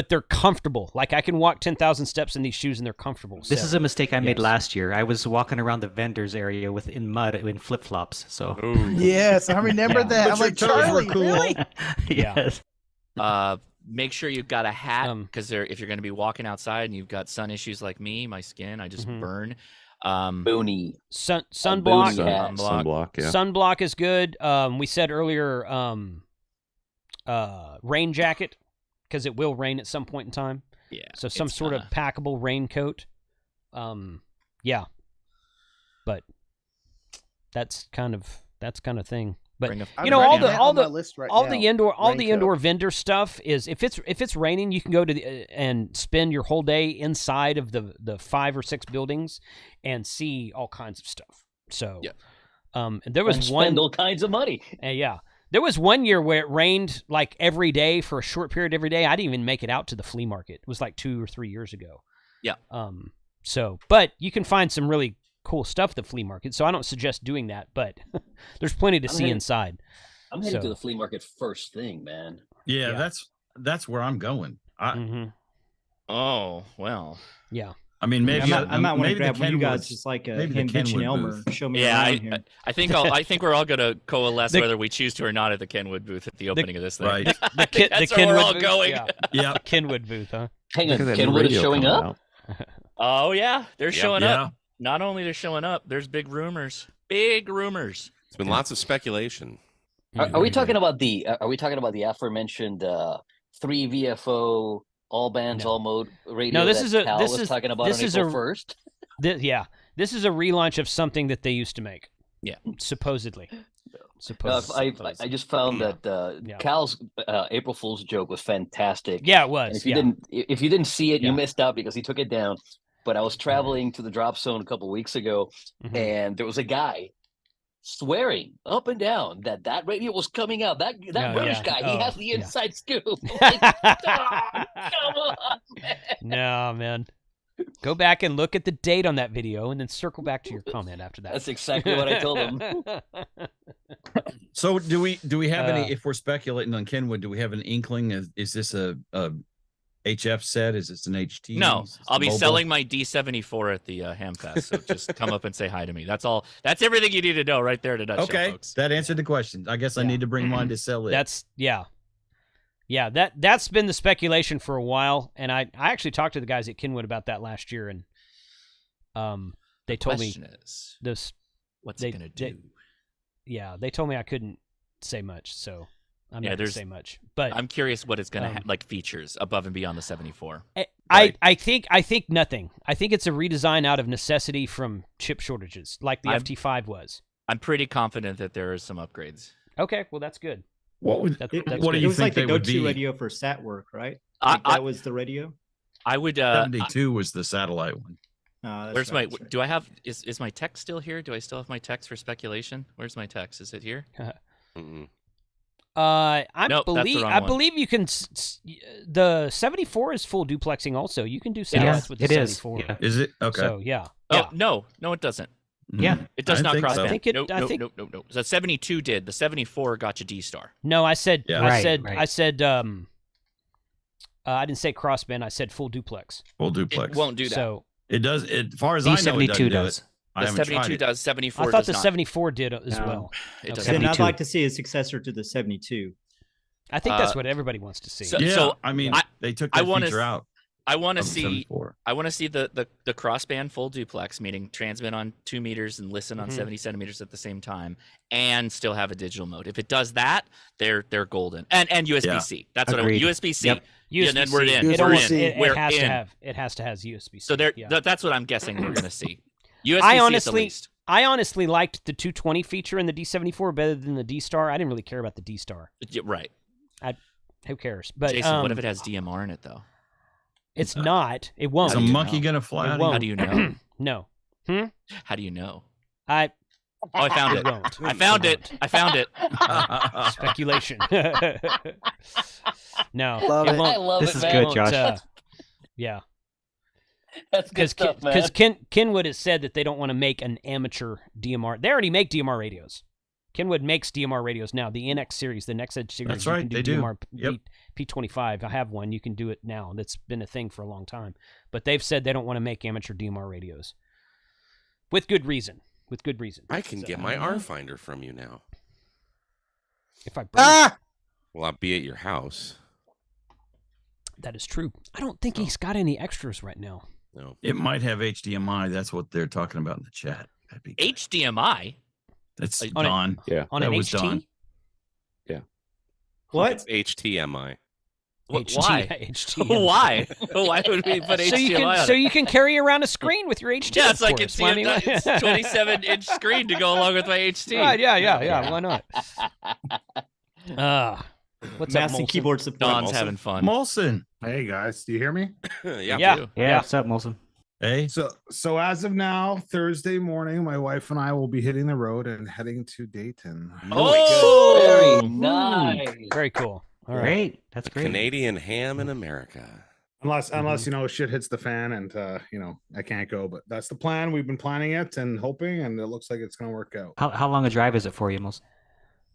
S1: they're comfortable. Like I can walk 10,000 steps in these shoes and they're comfortable.
S6: This is a mistake I made last year. I was walking around the vendors area in mud in flip-flops. So
S7: yes, I remember that. I'm like, Charlie, really?
S6: Yes.
S2: Make sure you've got a hat because if you're going to be walking outside and you've got sun issues like me, my skin, I just burn.
S11: Boony.
S1: Sunblock.
S9: Sunblock. Yeah.
S1: Sunblock is good. We said earlier, rain jacket because it will rain at some point in time.
S2: Yeah.
S1: So some sort of packable raincoat. Yeah. But that's kind of thing. But all the indoor vendor stuff is if it's raining, you can go to and spend your whole day inside of the 5 or 6 buildings and see all kinds of stuff. So there was
S11: spend all kinds of money.
S1: There was one year where it rained like every day for a short period every day. I didn't even make it out to the flea market. It was like 2 or 3 years ago.
S2: Yeah.
S1: But you can find some really cool stuff at the flea market, so I don't suggest doing that, but there's plenty to see inside.
S11: I'm heading to the flea market first thing, man.
S10: Yeah. That's where I'm going.
S2: Oh, well.
S1: Yeah.
S5: I mean, maybe I might want to grab one of you guys, just like a Hamvention Elmer. Show me around here.
S2: I think we're all going to coalesce whether we choose to or not at the Kenwood booth at the opening of this thing.
S10: Right.
S2: That's where we're all going.
S1: Yeah. Kenwood booth, huh?
S11: Hang on, Kenwood is showing up?
S2: Oh, yeah. They're showing up. Not only they're showing up, there's big rumors. Big rumors.
S4: There's been lots of speculation.
S11: Are we talking about the aforementioned 3 VFO all bands all mode radio?
S1: No, this is
S11: talking about on April 1st.
S1: This is a relaunch of something that they used to make.
S2: Yeah,
S1: supposedly.
S11: I just found that Cal's April Fool's joke was fantastic.
S1: Yeah, it was.
S11: And if you didn't see it, you missed out because he took it down. But I was traveling to the drop zone a couple weeks ago, and there was a guy swearing up and down that radio was coming out. That British guy, he has the inside scoop. Like, come on, man.
S1: No, man. Go back and look at the date on that video, and then circle back to your comment after that.
S11: That's exactly what I told him.
S10: So, do we have any? If we're speculating on Kenwood, do we have an inkling? Is this a HF set? Is this an HT?
S2: No, I'll be selling my D74 at the Hamfest. So just come up and say hi to me. That's all. That's everything you need to know right there to nutshell, folks.
S10: That answered the question. I guess I need to bring mine to sell it.
S1: That's been the speculation for a while, and I actually talked to the guys at Kenwood about that last year, and they told me this.
S2: What's it gonna do?
S1: They told me I couldn't say much, so. I'm not going to say much, but
S2: I'm curious what it's going to have, like features above and beyond the 74.
S1: I think nothing. I think it's a redesign out of necessity from chip shortages, like the FT5 was.
S2: I'm pretty confident that there are some upgrades.
S1: Okay, well that's good.
S10: What do you think? It
S5: was like the go-to radio for sat work, right? That was the radio.
S2: I would.
S10: 72 was the satellite one.
S2: Where's my? Do I have? Is my text still here? Do I still have my text for speculation? Where's my text? Is it here? I
S1: believe you can. The 74 is full duplexing. Also, you can do satellites with the 74.
S10: Yeah. Is it okay?
S1: So yeah.
S2: Oh no, it doesn't.
S6: Yeah,
S2: it does not crossband.
S1: So.
S2: No. The 72 did. The 74 got you D-Star.
S1: No, I said.
S6: Yeah.
S1: I said. I didn't say crossband. I said full duplex.
S10: Full duplex.
S2: It won't do that.
S10: So it does. As far as I know, it does.
S2: The 72 does. 74.
S1: I thought the 74 did as well.
S2: It does.
S5: Then I'd like to see a successor to the 72.
S1: I think that's what everybody wants to see.
S2: So
S10: I mean, they took that feature out.
S2: I want to see. I want to see the crossband full duplex, meaning transmit on 2 meters and listen on 70 centimeters at the same time, and still have a digital mode. If it does that, they're golden. And USB-C. That's what I want. USB-C.
S6: Yep.
S1: USB-C.
S2: And then we're in.
S1: It has to have USB-C.
S2: So that's what I'm guessing we're going to see. USB-C at the least.
S1: I honestly liked the 220 feature in the D74 better than the D-Star. I didn't really care about the D-Star.
S2: Right.
S1: Who cares? But
S2: Jason, what if it has DMR in it though?
S1: It's not. It won't.
S10: Is a monkey gonna fly?
S2: How do you know?
S1: No.
S2: How do you know?
S1: I
S2: found it. I found it.
S1: Speculation. No.
S11: Love it. I love
S6: this
S11: it,
S6: is
S11: man.
S6: good, Josh.
S1: Yeah.
S11: That's good stuff, man.
S1: Because Kenwood has said that they don't want to make an amateur DMR. They already make DMR radios. Kenwood makes DMR radios now. The NX series, the Next Edge series.
S10: That's right.
S1: You can do DMR
S10: Yep.
S1: P25. I have one. You can do it now. That's been a thing for a long time. But they've said they don't want to make amateur DMR radios. With good reason.
S4: I can get my R finder from you now.
S1: If I bring
S4: Well, I'll be at your house.
S1: That is true. I don't think he's got any extras right now.
S4: No.
S10: It might have HDMI. That's what they're talking about in the chat. That'd be good.
S2: HDMI.
S10: That's
S1: on
S10: Don.
S1: On
S10: that
S1: an
S10: was
S1: HT?
S10: Don.
S5: What?
S4: It's HTMI.
S2: Why?
S1: HT.
S2: Why? Why would we put HDMI on
S1: you can carry around a screen with your HT.
S2: Yeah, it's like
S1: ports.
S2: it's 27-inch screen to go along with my HT.
S1: Right, yeah. Why not? What's
S5: Massive
S1: up,
S5: keyboard support.
S2: Don's having fun.
S10: Molson.
S8: Hey guys, do you hear me?
S1: Yeah.
S6: What's up, Molson?
S10: Hey.
S8: So as of now, Thursday morning, my wife and I will be hitting the road and heading to Dayton.
S2: Oh,
S11: very nice.
S1: Very cool. All right.
S6: Great. That's great.
S4: Canadian ham in America.
S8: Unless shit hits the fan and I can't go, but that's the plan. We've been planning it and hoping, and it looks like it's gonna work out.
S6: How long a drive is it for you, Molson?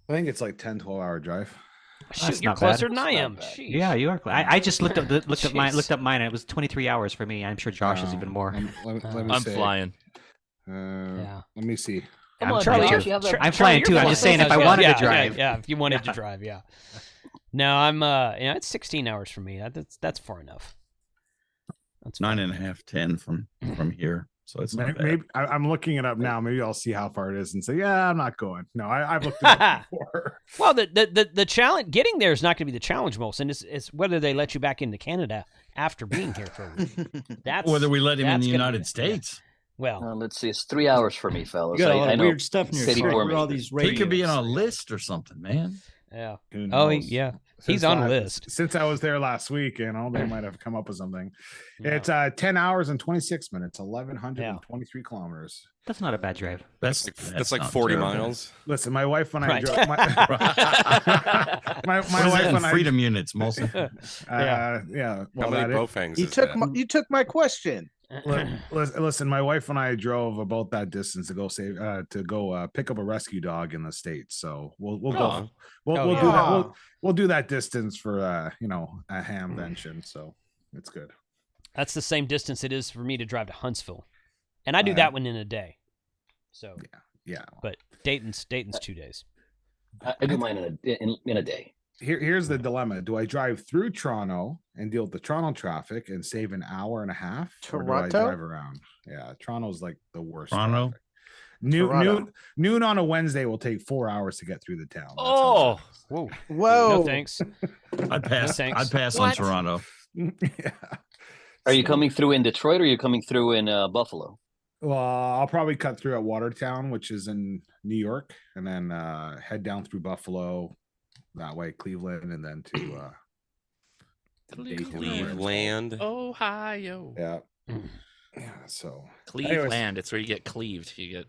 S8: I think it's like 10-12 hour drive.
S1: Shoot, you're closer than I am.
S6: Yeah, you are. I just looked up mine. And it was 23 hours for me. I'm sure Josh is even more.
S2: I'm flying.
S8: Let me see.
S11: Come on,
S1: Charlie,
S11: Josh, you have
S6: I'm flying too. I'm just saying if I wanted to drive.
S1: Yeah, if you wanted to drive, yeah. No, I'm it's 16 hours for me. That's far enough.
S10: That's 9.5, 10 from here. So it's not bad.
S8: Maybe I'm looking it up now. Maybe I'll see how far it is and say, yeah, I'm not going. No, I've looked it up before.
S1: Well, the challenge getting there is not going to be the challenge, Molson. It's whether they let you back into Canada after being here for a week. That's
S10: whether we let him in the United States.
S1: Yeah.
S11: Well, let's see. It's 3 hours for me, fellas.
S5: You got a lot
S11: I
S5: of
S11: know.
S5: weird stuff in your
S11: City
S5: car.
S11: for me.
S5: All these
S10: He could be
S5: radios.
S10: on a list or something, man.
S1: Yeah.
S8: Who
S1: Oh,
S8: knows?
S1: yeah. He's on a list.
S8: Since I was there last week, they might have come up with something. It's 10 hours and 26 minutes, 1,123 kilometers.
S6: That's not a bad drive.
S4: That's like 40 miles.
S8: Listen, my wife and I
S1: Right.
S8: drove. My wife and I.
S10: Freedom units, Molson.
S8: Yeah.
S4: How many Bofangs
S7: You
S4: is
S7: took
S4: that?
S7: you took my question.
S8: Listen, my wife and I drove about that distance to go pick up a rescue dog in the States. So we'll go. We'll do that. We'll do that distance for a Hamvention. So it's good.
S1: That's the same distance it is for me to drive to Huntsville, and I do that one in a day. So
S8: yeah.
S1: But Dayton's 2 days.
S11: I do mine in a day.
S8: Here's the dilemma: do I drive through Toronto and deal with the Toronto traffic and save an hour and a half, or do I drive around? Yeah, Toronto's like the worst.
S10: Toronto.
S8: Noon on a Wednesday will take 4 hours to get through the town.
S2: Oh,
S1: whoa.
S7: Whoa!
S1: No thanks.
S10: I'd pass.
S1: No, thanks.
S10: I'd pass on Toronto.
S8: Yeah.
S11: Are you coming through in Detroit or are you coming through in Buffalo?
S8: Well, I'll probably cut through at Watertown, which is in New York, and then head down through Buffalo, that way Cleveland, and then to
S4: Cleveland,
S2: Ohio.
S8: Yeah. So
S2: Cleveland. It's where you get cleaved. You get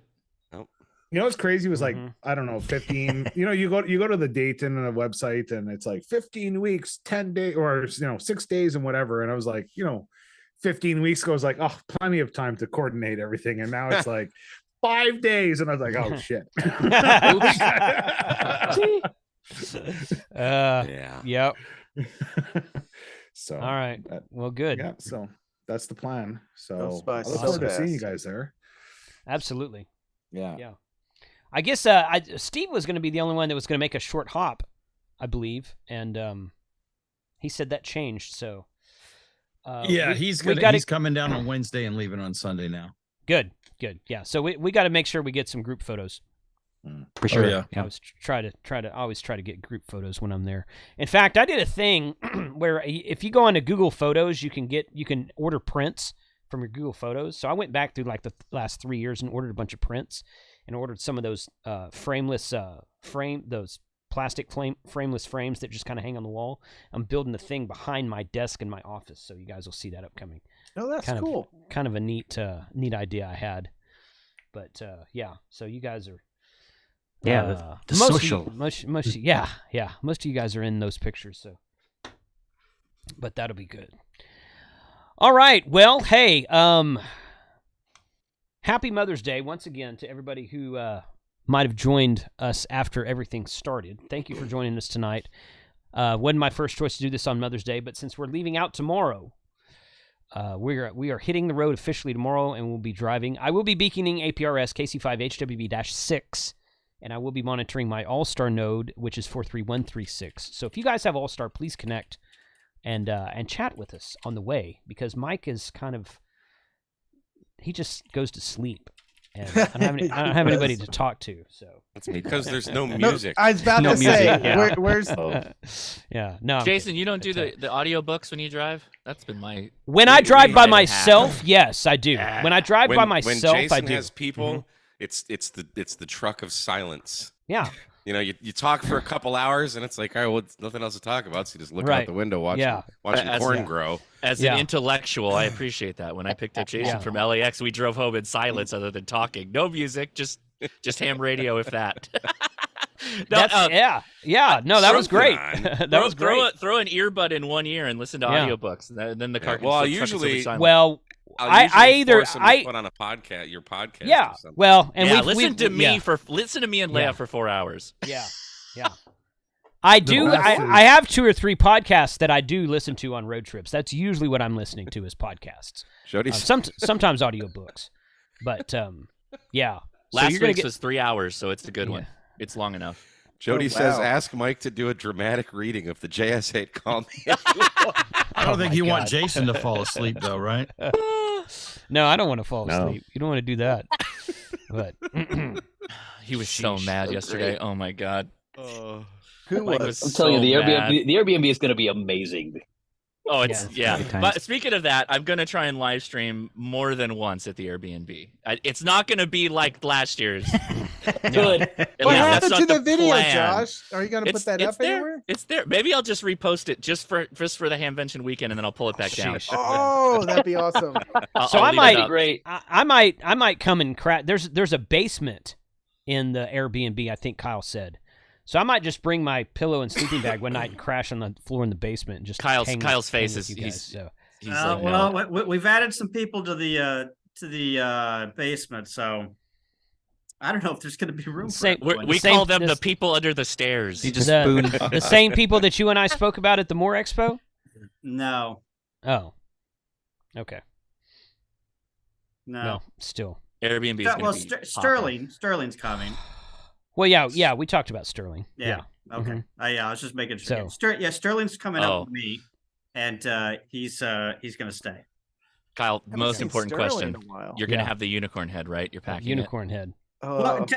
S8: You know what's crazy was like, I don't know, 15, you go to the Dayton website and it's like 15 weeks, 10 days, or 6 days and whatever. And I was like, 15 weeks ago, I was like, oh, plenty of time to coordinate everything. And now it's like 5 days. And I was like, oh shit.
S1: Yep.
S8: So
S1: all right. Well, good.
S8: Yeah. So that's the plan. So
S7: I
S8: look forward to seeing you guys there.
S1: Absolutely.
S8: Yeah.
S1: I guess Steve was going to be the only one that was going to make a short hop, I believe, and he said that changed. So
S10: he's coming down on Wednesday and leaving on Sunday now.
S1: Good. Yeah, so we got to make sure we get some group photos.
S6: For sure.
S10: Yeah.
S1: I always try to get group photos when I'm there. In fact, I did a thing where if you go onto Google Photos, you can order prints from your Google Photos. So I went back through like the last 3 years and ordered a bunch of prints and ordered some of those frameless those plastic frameless frames that just kind of hang on the wall. I'm building a thing behind my desk in my office, so you guys will see that upcoming.
S7: Oh, that's cool.
S1: Kind of a neat idea I had. But yeah, so you guys are
S6: the
S1: most
S6: social.
S1: Most of you guys are in those pictures, so but that'll be good. All right. Well, hey, happy Mother's Day once again to everybody who might have joined us after everything started. Thank you for joining us tonight. Wasn't my first choice to do this on Mother's Day, but since we're leaving out tomorrow, we are hitting the road officially tomorrow, and we'll be driving. I will be beaconing APRS KC5HWB-6, and I will be monitoring my All-Star node, which is 43136. So if you guys have All-Star, please connect and chat with us on the way, because Mike is he just goes to sleep. And I don't have anybody to talk to, so
S4: it's because there's no music.
S7: I was about to say, where's?
S1: Yeah, no.
S2: Jason, you don't do the audio books when you drive? That's been my.
S1: When I drive by myself, yes, I do.
S2: Yeah.
S1: When I drive by myself,
S4: when Jason
S1: I do.
S4: has people, it's the truck of silence.
S1: Yeah.
S4: You talk for a couple hours and it's like, all right, well, nothing else to talk about, so you just look out the window watching corn grow.
S2: As an intellectual, I appreciate that. When I picked up Jason from LAX, we drove home in silence other than talking. No music, just ham radio, if that.
S1: No, that was great. That was great.
S2: Throw an earbud in one ear and listen to audiobooks. And then the car can
S1: I either
S4: put on a podcast, your podcast.
S1: Yeah. Well, and
S2: listen to me and Leia for 4 hours.
S1: Yeah. I do. I have 2 or 3 podcasts that I do listen to on road trips. That's usually what I'm listening to is podcasts. Sometimes audiobooks, but yeah.
S2: Last week's was 3 hours, so it's a good one. It's long enough.
S4: Jody says, ask Mike to do a dramatic reading of the JS8 Call Me.
S10: I don't think you want Jason to fall asleep, though, right?
S1: No, I don't want to fall asleep. You don't want to do that. But
S2: he was so mad yesterday. Oh, my God.
S11: Who was? I'm telling you, the Airbnb is going to be amazing.
S2: Oh, But speaking of that, I'm going to try and live stream more than once at the Airbnb. It's not going to be like last year's.
S7: Good. What happened to the video, Josh? Are you going to put that up anywhere?
S2: It's there. Maybe I'll just repost it just for the Hamvention weekend, and then I'll pull it back down.
S7: Oh, that'd be awesome.
S1: So I might come and crash. There's a basement in the Airbnb, I think Kyle said. So I might just bring my pillow and sleeping bag one night and crash on the floor in the basement and just
S2: Kyle's face is
S1: he's
S2: like,
S12: well, we've added some people to the basement, so I don't know if there's going to be room for it.
S2: We call them the people under the stairs.
S1: The same people that you and I spoke about at the Moore Expo?
S12: No.
S1: Oh. Okay.
S12: No.
S1: Still.
S2: Airbnb is going to be
S12: Sterling's coming.
S1: Well, yeah, we talked about Sterling.
S12: Yeah. Okay.
S1: Mm-hmm.
S12: I was just making sure. Sterling's coming up with me, and he's going to stay.
S2: Kyle, most important question: you're going to have the unicorn head, right? You're packing
S1: unicorn head.
S12: Well, I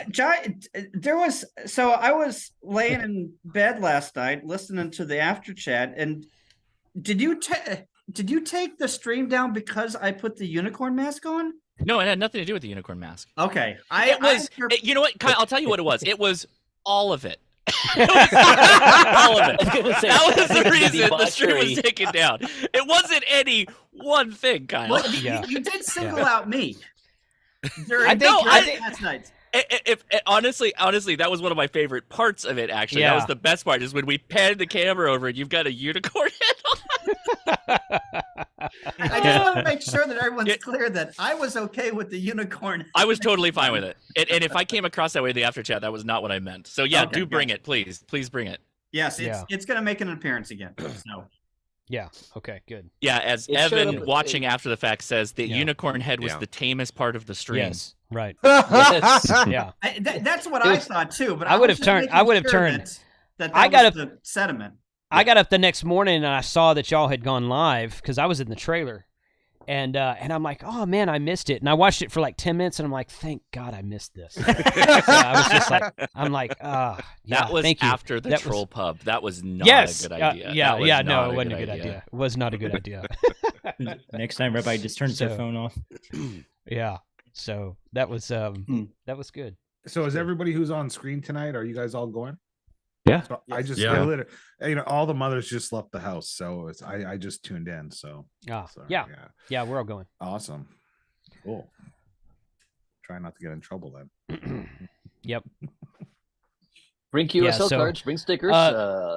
S12: was laying in bed last night listening to the after chat, and did you take the stream down because I put the unicorn mask on?
S2: No, it had nothing to do with the unicorn mask.
S12: Okay.
S2: You know what, Kyle, I'll tell you what it was. It was all of it. All of it. That was the reason the stream was taken down. It wasn't any one thing, Kyle.
S12: Well, you did single out me.
S1: I think
S2: Honestly, that was one of my favorite parts of it. Actually, that was the best part. Is when we panned the camera over and you've got a unicorn head on.
S12: I just want to make sure that everyone's clear that I was okay with the unicorn.
S2: I was totally fine with it. And if I came across that way in the after chat, that was not what I meant. So do bring it, please. Please bring it.
S12: Yes, it's going to make an appearance again. So.
S1: Yeah. Okay. Good.
S2: Yeah. As Evan watching after the fact says, the unicorn head was the tamest part of the stream.
S1: Yes. Right.
S12: Yes.
S1: Yeah.
S12: That's what I thought too. But
S1: I would have turned.
S12: That I got up the sediment.
S1: I got up the next morning and I saw that y'all had gone live because I was in the trailer, and I'm like, oh man, I missed it. And I watched it for like 10 minutes, and I'm like, thank God I missed this. So I was just like, that
S2: was after the troll pub. That was not a good idea.
S1: No, it wasn't a good idea. It was not a good idea.
S5: Next time, everybody just turns their phone off.
S1: Yeah. So that was good.
S8: So is everybody who's on screen tonight? Are you guys all going?
S9: Yeah.
S8: So I just all the mothers just left the house, so I just tuned in. So
S1: we're all going.
S8: Awesome, cool. Try not to get in trouble then.
S1: Yep.
S11: Bring QSL cards, bring stickers.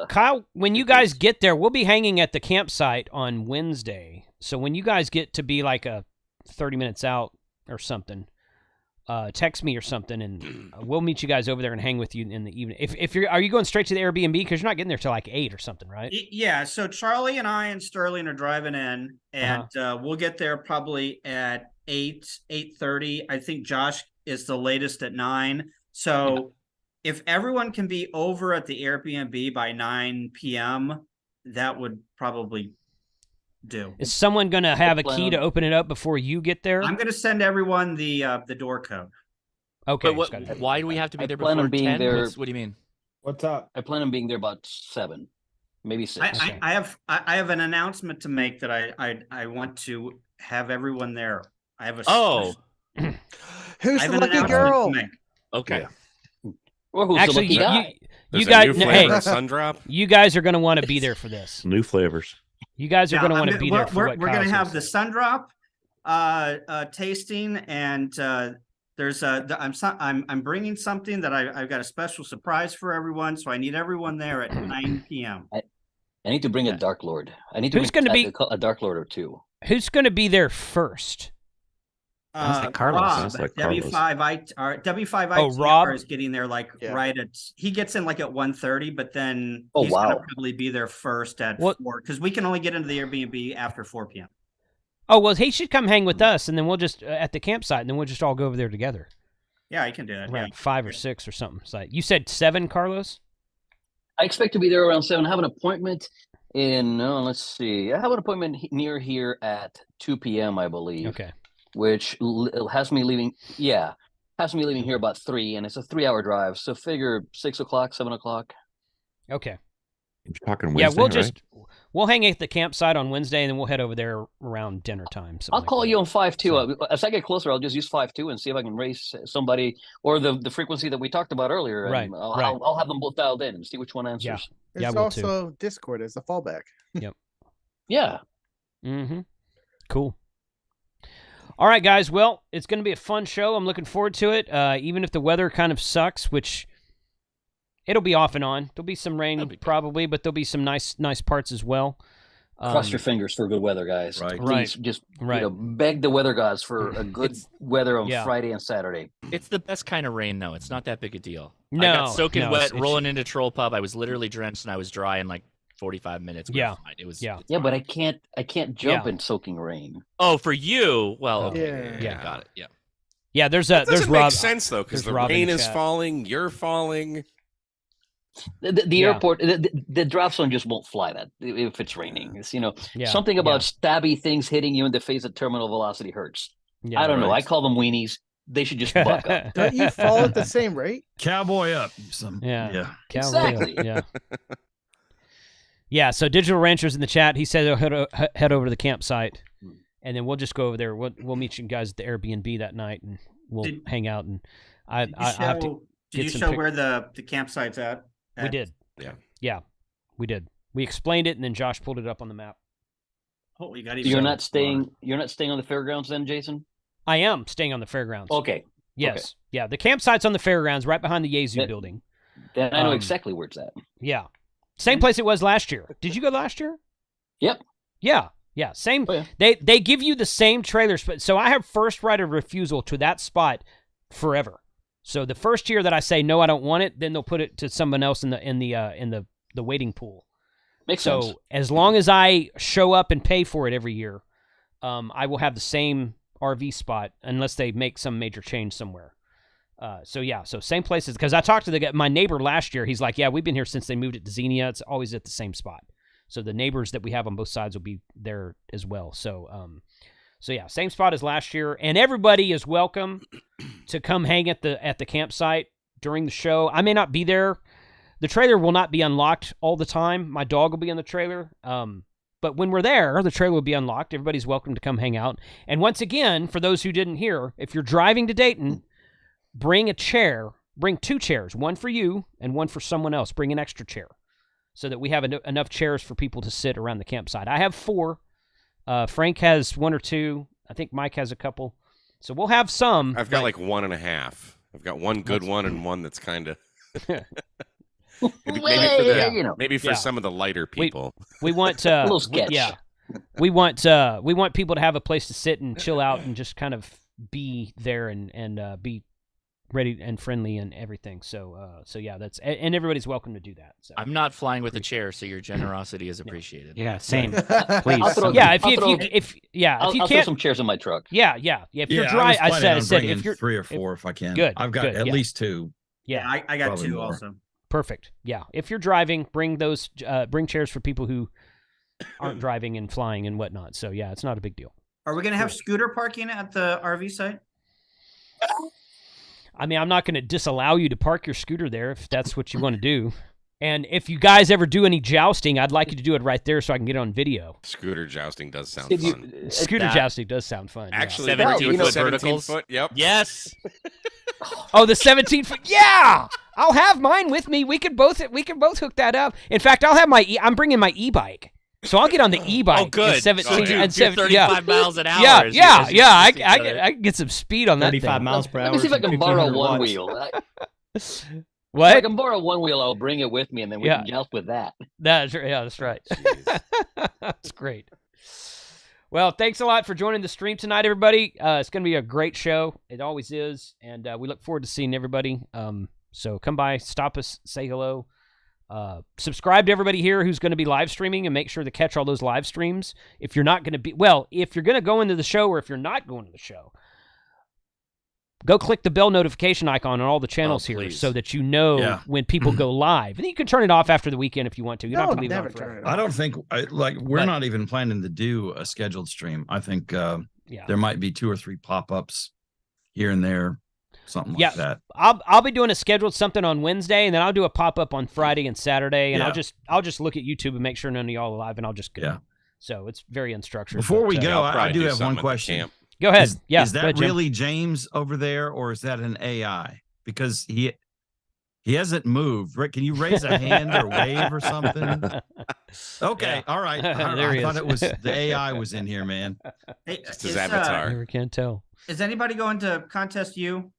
S1: Kyle, when you guys get there, we'll be hanging at the campsite on Wednesday. So when you guys get to be like 30 minutes out or something, text me or something, and we'll meet you guys over there and hang with you in the evening. Are you going straight to the Airbnb because you're not getting there till like 8 or something, right?
S12: Yeah. So Charlie and I and Sterling are driving in, and we'll get there probably at 8:30. I think Josh is the latest at 9. So if everyone can be over at the Airbnb by 9 p.m., that would probably do.
S1: Is someone going to have a key to open it up before you get there?
S12: I'm going to send everyone the door code.
S1: Okay.
S2: But why do we have to be there
S11: plan
S2: before
S11: on being
S2: 10?
S11: there.
S2: What do you mean?
S8: What's up?
S11: I plan on being there about 7, maybe 6.
S12: I have an announcement to make that I want to have everyone there. I have a
S7: who's the lucky girl?
S2: Okay.
S11: Well, who's
S1: actually,
S11: the lucky guy?
S1: you guys,
S4: Sundrop?
S1: you guys are going to want to be there for this.
S9: New flavors.
S1: You guys are going to want to be there for what
S12: we're going to have the
S1: says.
S12: sun drop tasting, and there's I'm bringing something that I've got a special surprise for everyone, so I need everyone there at 9 p.m.
S11: I need to bring a Dark Lord. I need to bring a Dark Lord or 2.
S1: Who's going to be there first?
S6: Carlos.
S12: W5
S1: Rob
S12: is getting there right at. He gets in like at 1:30, but then
S11: he's
S12: gonna probably be there first at 4 because we can only get into the Airbnb after 4 p.m.
S1: Oh well, he should come hang with us, and then we'll just at the campsite, and then we'll just all go over there together.
S12: Yeah, I can do that.
S1: Around 5 or 6 or something. So you said 7, Carlos?
S11: I expect to be there around 7. I have an appointment in. Let's see. I have an appointment near here at 2 p.m. I believe.
S1: Okay.
S11: Which has me leaving. Yeah, has me leaving here about 3, and it's a 3-hour drive. So figure 6 o'clock, 7 o'clock.
S1: Okay.
S9: You're talking Wednesday,
S1: we'll hang at the campsite on Wednesday, and then we'll head over there around dinner time.
S11: I'll call you on 5-2. As I get closer, I'll just use 5-2 and see if I can race somebody or the frequency that we talked about earlier.
S1: Right.
S11: I'll have them both dialed in and see which one answers.
S7: Yeah. There's also Discord as a fallback.
S1: Yep.
S11: Yeah.
S1: Mm-hmm. Cool. All right, guys. Well, it's going to be a fun show. I'm looking forward to it. Even if the weather kind of sucks, which it'll be off and on. There'll be some rain probably, but there'll be some nice parts as well.
S11: Cross your fingers for good weather, guys.
S1: Right.
S11: Please just beg the weather gods for a good weather on Friday and Saturday.
S2: It's the best kind of rain, though. It's not that big a deal.
S1: No,
S2: I got soaking wet, rolling into Troll Pub. I was literally drenched and I was dry in like 45 minutes. It was
S11: but I can't jump in soaking rain.
S2: Oh, for you? Well, okay. Yeah, got it. Yeah.
S1: Yeah, there's
S4: doesn't
S1: Rob,
S4: make sense though, because the rain is falling, you're falling.
S11: The airport, the drop zone just won't fly that if it's raining. It's something about stabby things hitting you in the face at terminal velocity hurts. Yeah, I don't know. I call them weenies. They should just buck up.
S7: Don't you fall at the same rate?
S10: Cowboy up.
S1: Yeah.
S11: Exactly.
S1: Yeah. Yeah. So Digital Rancher's in the chat. He said he'll head over to the campsite, and then we'll just go over there. We'll meet you guys at the Airbnb that night, and we'll hang out. And I have to.
S12: Did you show where the campsite's at?
S1: We did. Yeah, we did. We explained it, and then Josh pulled it up on the map.
S12: Oh, you got.
S11: You're not staying. You're not staying on the fairgrounds, then, Jason?
S1: I am staying on the fairgrounds.
S11: Okay.
S1: Yes.
S11: Okay.
S1: Yeah. The campsite's on the fairgrounds, right behind the Yazoo building.
S11: Then I know exactly where it's at.
S1: Yeah. Same place it was last year. Did you go last year?
S11: Yep.
S1: Yeah. Yeah. Same.
S11: Oh, yeah.
S1: They give you the same trailers, but so I have first right of refusal to that spot forever. So the first year that I say no, I don't want it, then they'll put it to someone else in the waiting pool.
S11: Makes sense.
S1: So as long as I show up and pay for it every year, I will have the same RV spot unless they make some major change somewhere. So same places. Because I talked to my neighbor last year. He's like, yeah, we've been here since they moved it to Xenia. It's always at the same spot. So the neighbors that we have on both sides will be there as well. So yeah, same spot as last year. And everybody is welcome to come hang at the campsite during the show. I may not be there. The trailer will not be unlocked all the time. My dog will be in the trailer. But when we're there, the trailer will be unlocked. Everybody's welcome to come hang out. And once again, for those who didn't hear, if you're driving to Dayton, bring a chair. Bring 2 chairs, one for you and one for someone else. Bring an extra chair so that we have enough chairs for people to sit around the campsite. I have 4. Frank has 1 or 2. I think Mike has a couple. So we'll have some.
S4: I've got like 1.5. I've got one good one and one that's kind of... maybe for some of the lighter people.
S1: We want
S11: a little sketch.
S1: We want people to have a place to sit and chill out and just kind of be there and be ready and friendly and everything. So yeah, that's and everybody's welcome to do that. So
S2: I'm not flying with a chair, so your generosity is appreciated.
S6: Yeah, same. Please.
S11: I'll
S1: throw
S11: some chairs in my truck.
S1: Yeah. If you're dry, I said
S10: if you're 3 or 4 if I can.
S1: Good.
S10: I've got at least 2.
S12: Yeah, I got
S10: Probably
S12: 2
S10: more.
S12: also.
S1: Perfect. Yeah. If you're driving, bring those bring chairs for people who aren't driving and flying and whatnot. So yeah, it's not a big deal.
S12: Are we going to have scooter parking at the RV site?
S1: I mean, I'm not going to disallow you to park your scooter there if that's what you want to do. And if you guys ever do any jousting, I'd like you to do it right there so I can get it on video.
S4: Scooter jousting does sound fun.
S1: Scooter jousting does sound fun.
S4: Actually,
S2: 17-foot
S4: 17
S2: verticals.
S4: foot, yep.
S2: Yes.
S1: Oh, the 17-foot. Yeah, I'll have mine with me. We could both hook that up. In fact, I'll have I'm bringing my e-bike. So I'll get on the e-bike.
S2: Oh, good. 35 miles an hour.
S1: I can get some speed on that
S5: 35 miles per hour.
S11: Let me see if I can borrow one wheel.
S1: What?
S11: If I can borrow one wheel, I'll bring it with me, and then we can joust with that.
S1: That's right. That's great. Well, thanks a lot for joining the stream tonight, everybody. It's going to be a great show. It always is, and we look forward to seeing everybody. So come by, stop us, say hello. Subscribe to everybody here who's going to be live streaming and make sure to catch all those live streams. If you're not going to be, if you're going to go into the show or if you're not going to the show, go click the bell notification icon on all the channels here so that you know when people go live. And you can turn it off after the weekend if you want to. You don't have to leave it on forever.
S10: I don't think, we're not even planning to do a scheduled stream. I think there might be 2 or 3 pop-ups here and there. Something like that.
S1: I'll be doing a scheduled something on Wednesday, and then I'll do a pop-up on Friday and Saturday, and I'll just look at YouTube and make sure none of y'all are live, and I'll just go. Yeah. So it's very unstructured.
S10: Before we go, I do have one question.
S1: Go ahead.
S10: Is that really James over there, or is that an AI? Because he hasn't moved. Rick, can you raise a hand or wave or something? Okay, all right. I thought it was the AI was in here, man.
S12: Hey,
S4: it's his avatar.
S1: I never can tell.
S12: Is anybody going to contest you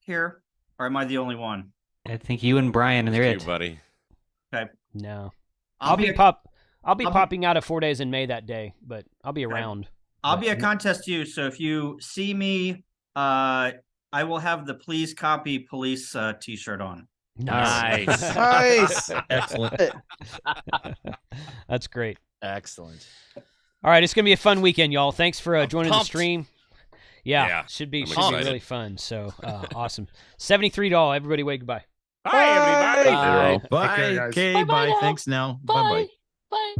S12: here, or am I the only one?
S6: I think you and Brian, and they're it,
S4: buddy.
S12: Okay.
S1: No, I'll be popping out of 4 days in May that day, but I'll be around.
S12: I'll be a contest you. So if you see me, I will have the Please Copy Police T-shirt on.
S2: Nice.
S7: Nice.
S10: Excellent.
S1: That's great.
S2: Excellent.
S1: All right, it's gonna be a fun weekend, y'all. Thanks for joining the stream. Yeah, should be really fun. So awesome. $73. Everybody, wave goodbye.
S4: Bye, everybody.
S10: Bye. Okay, bye. Thanks now. Bye.
S11: Bye.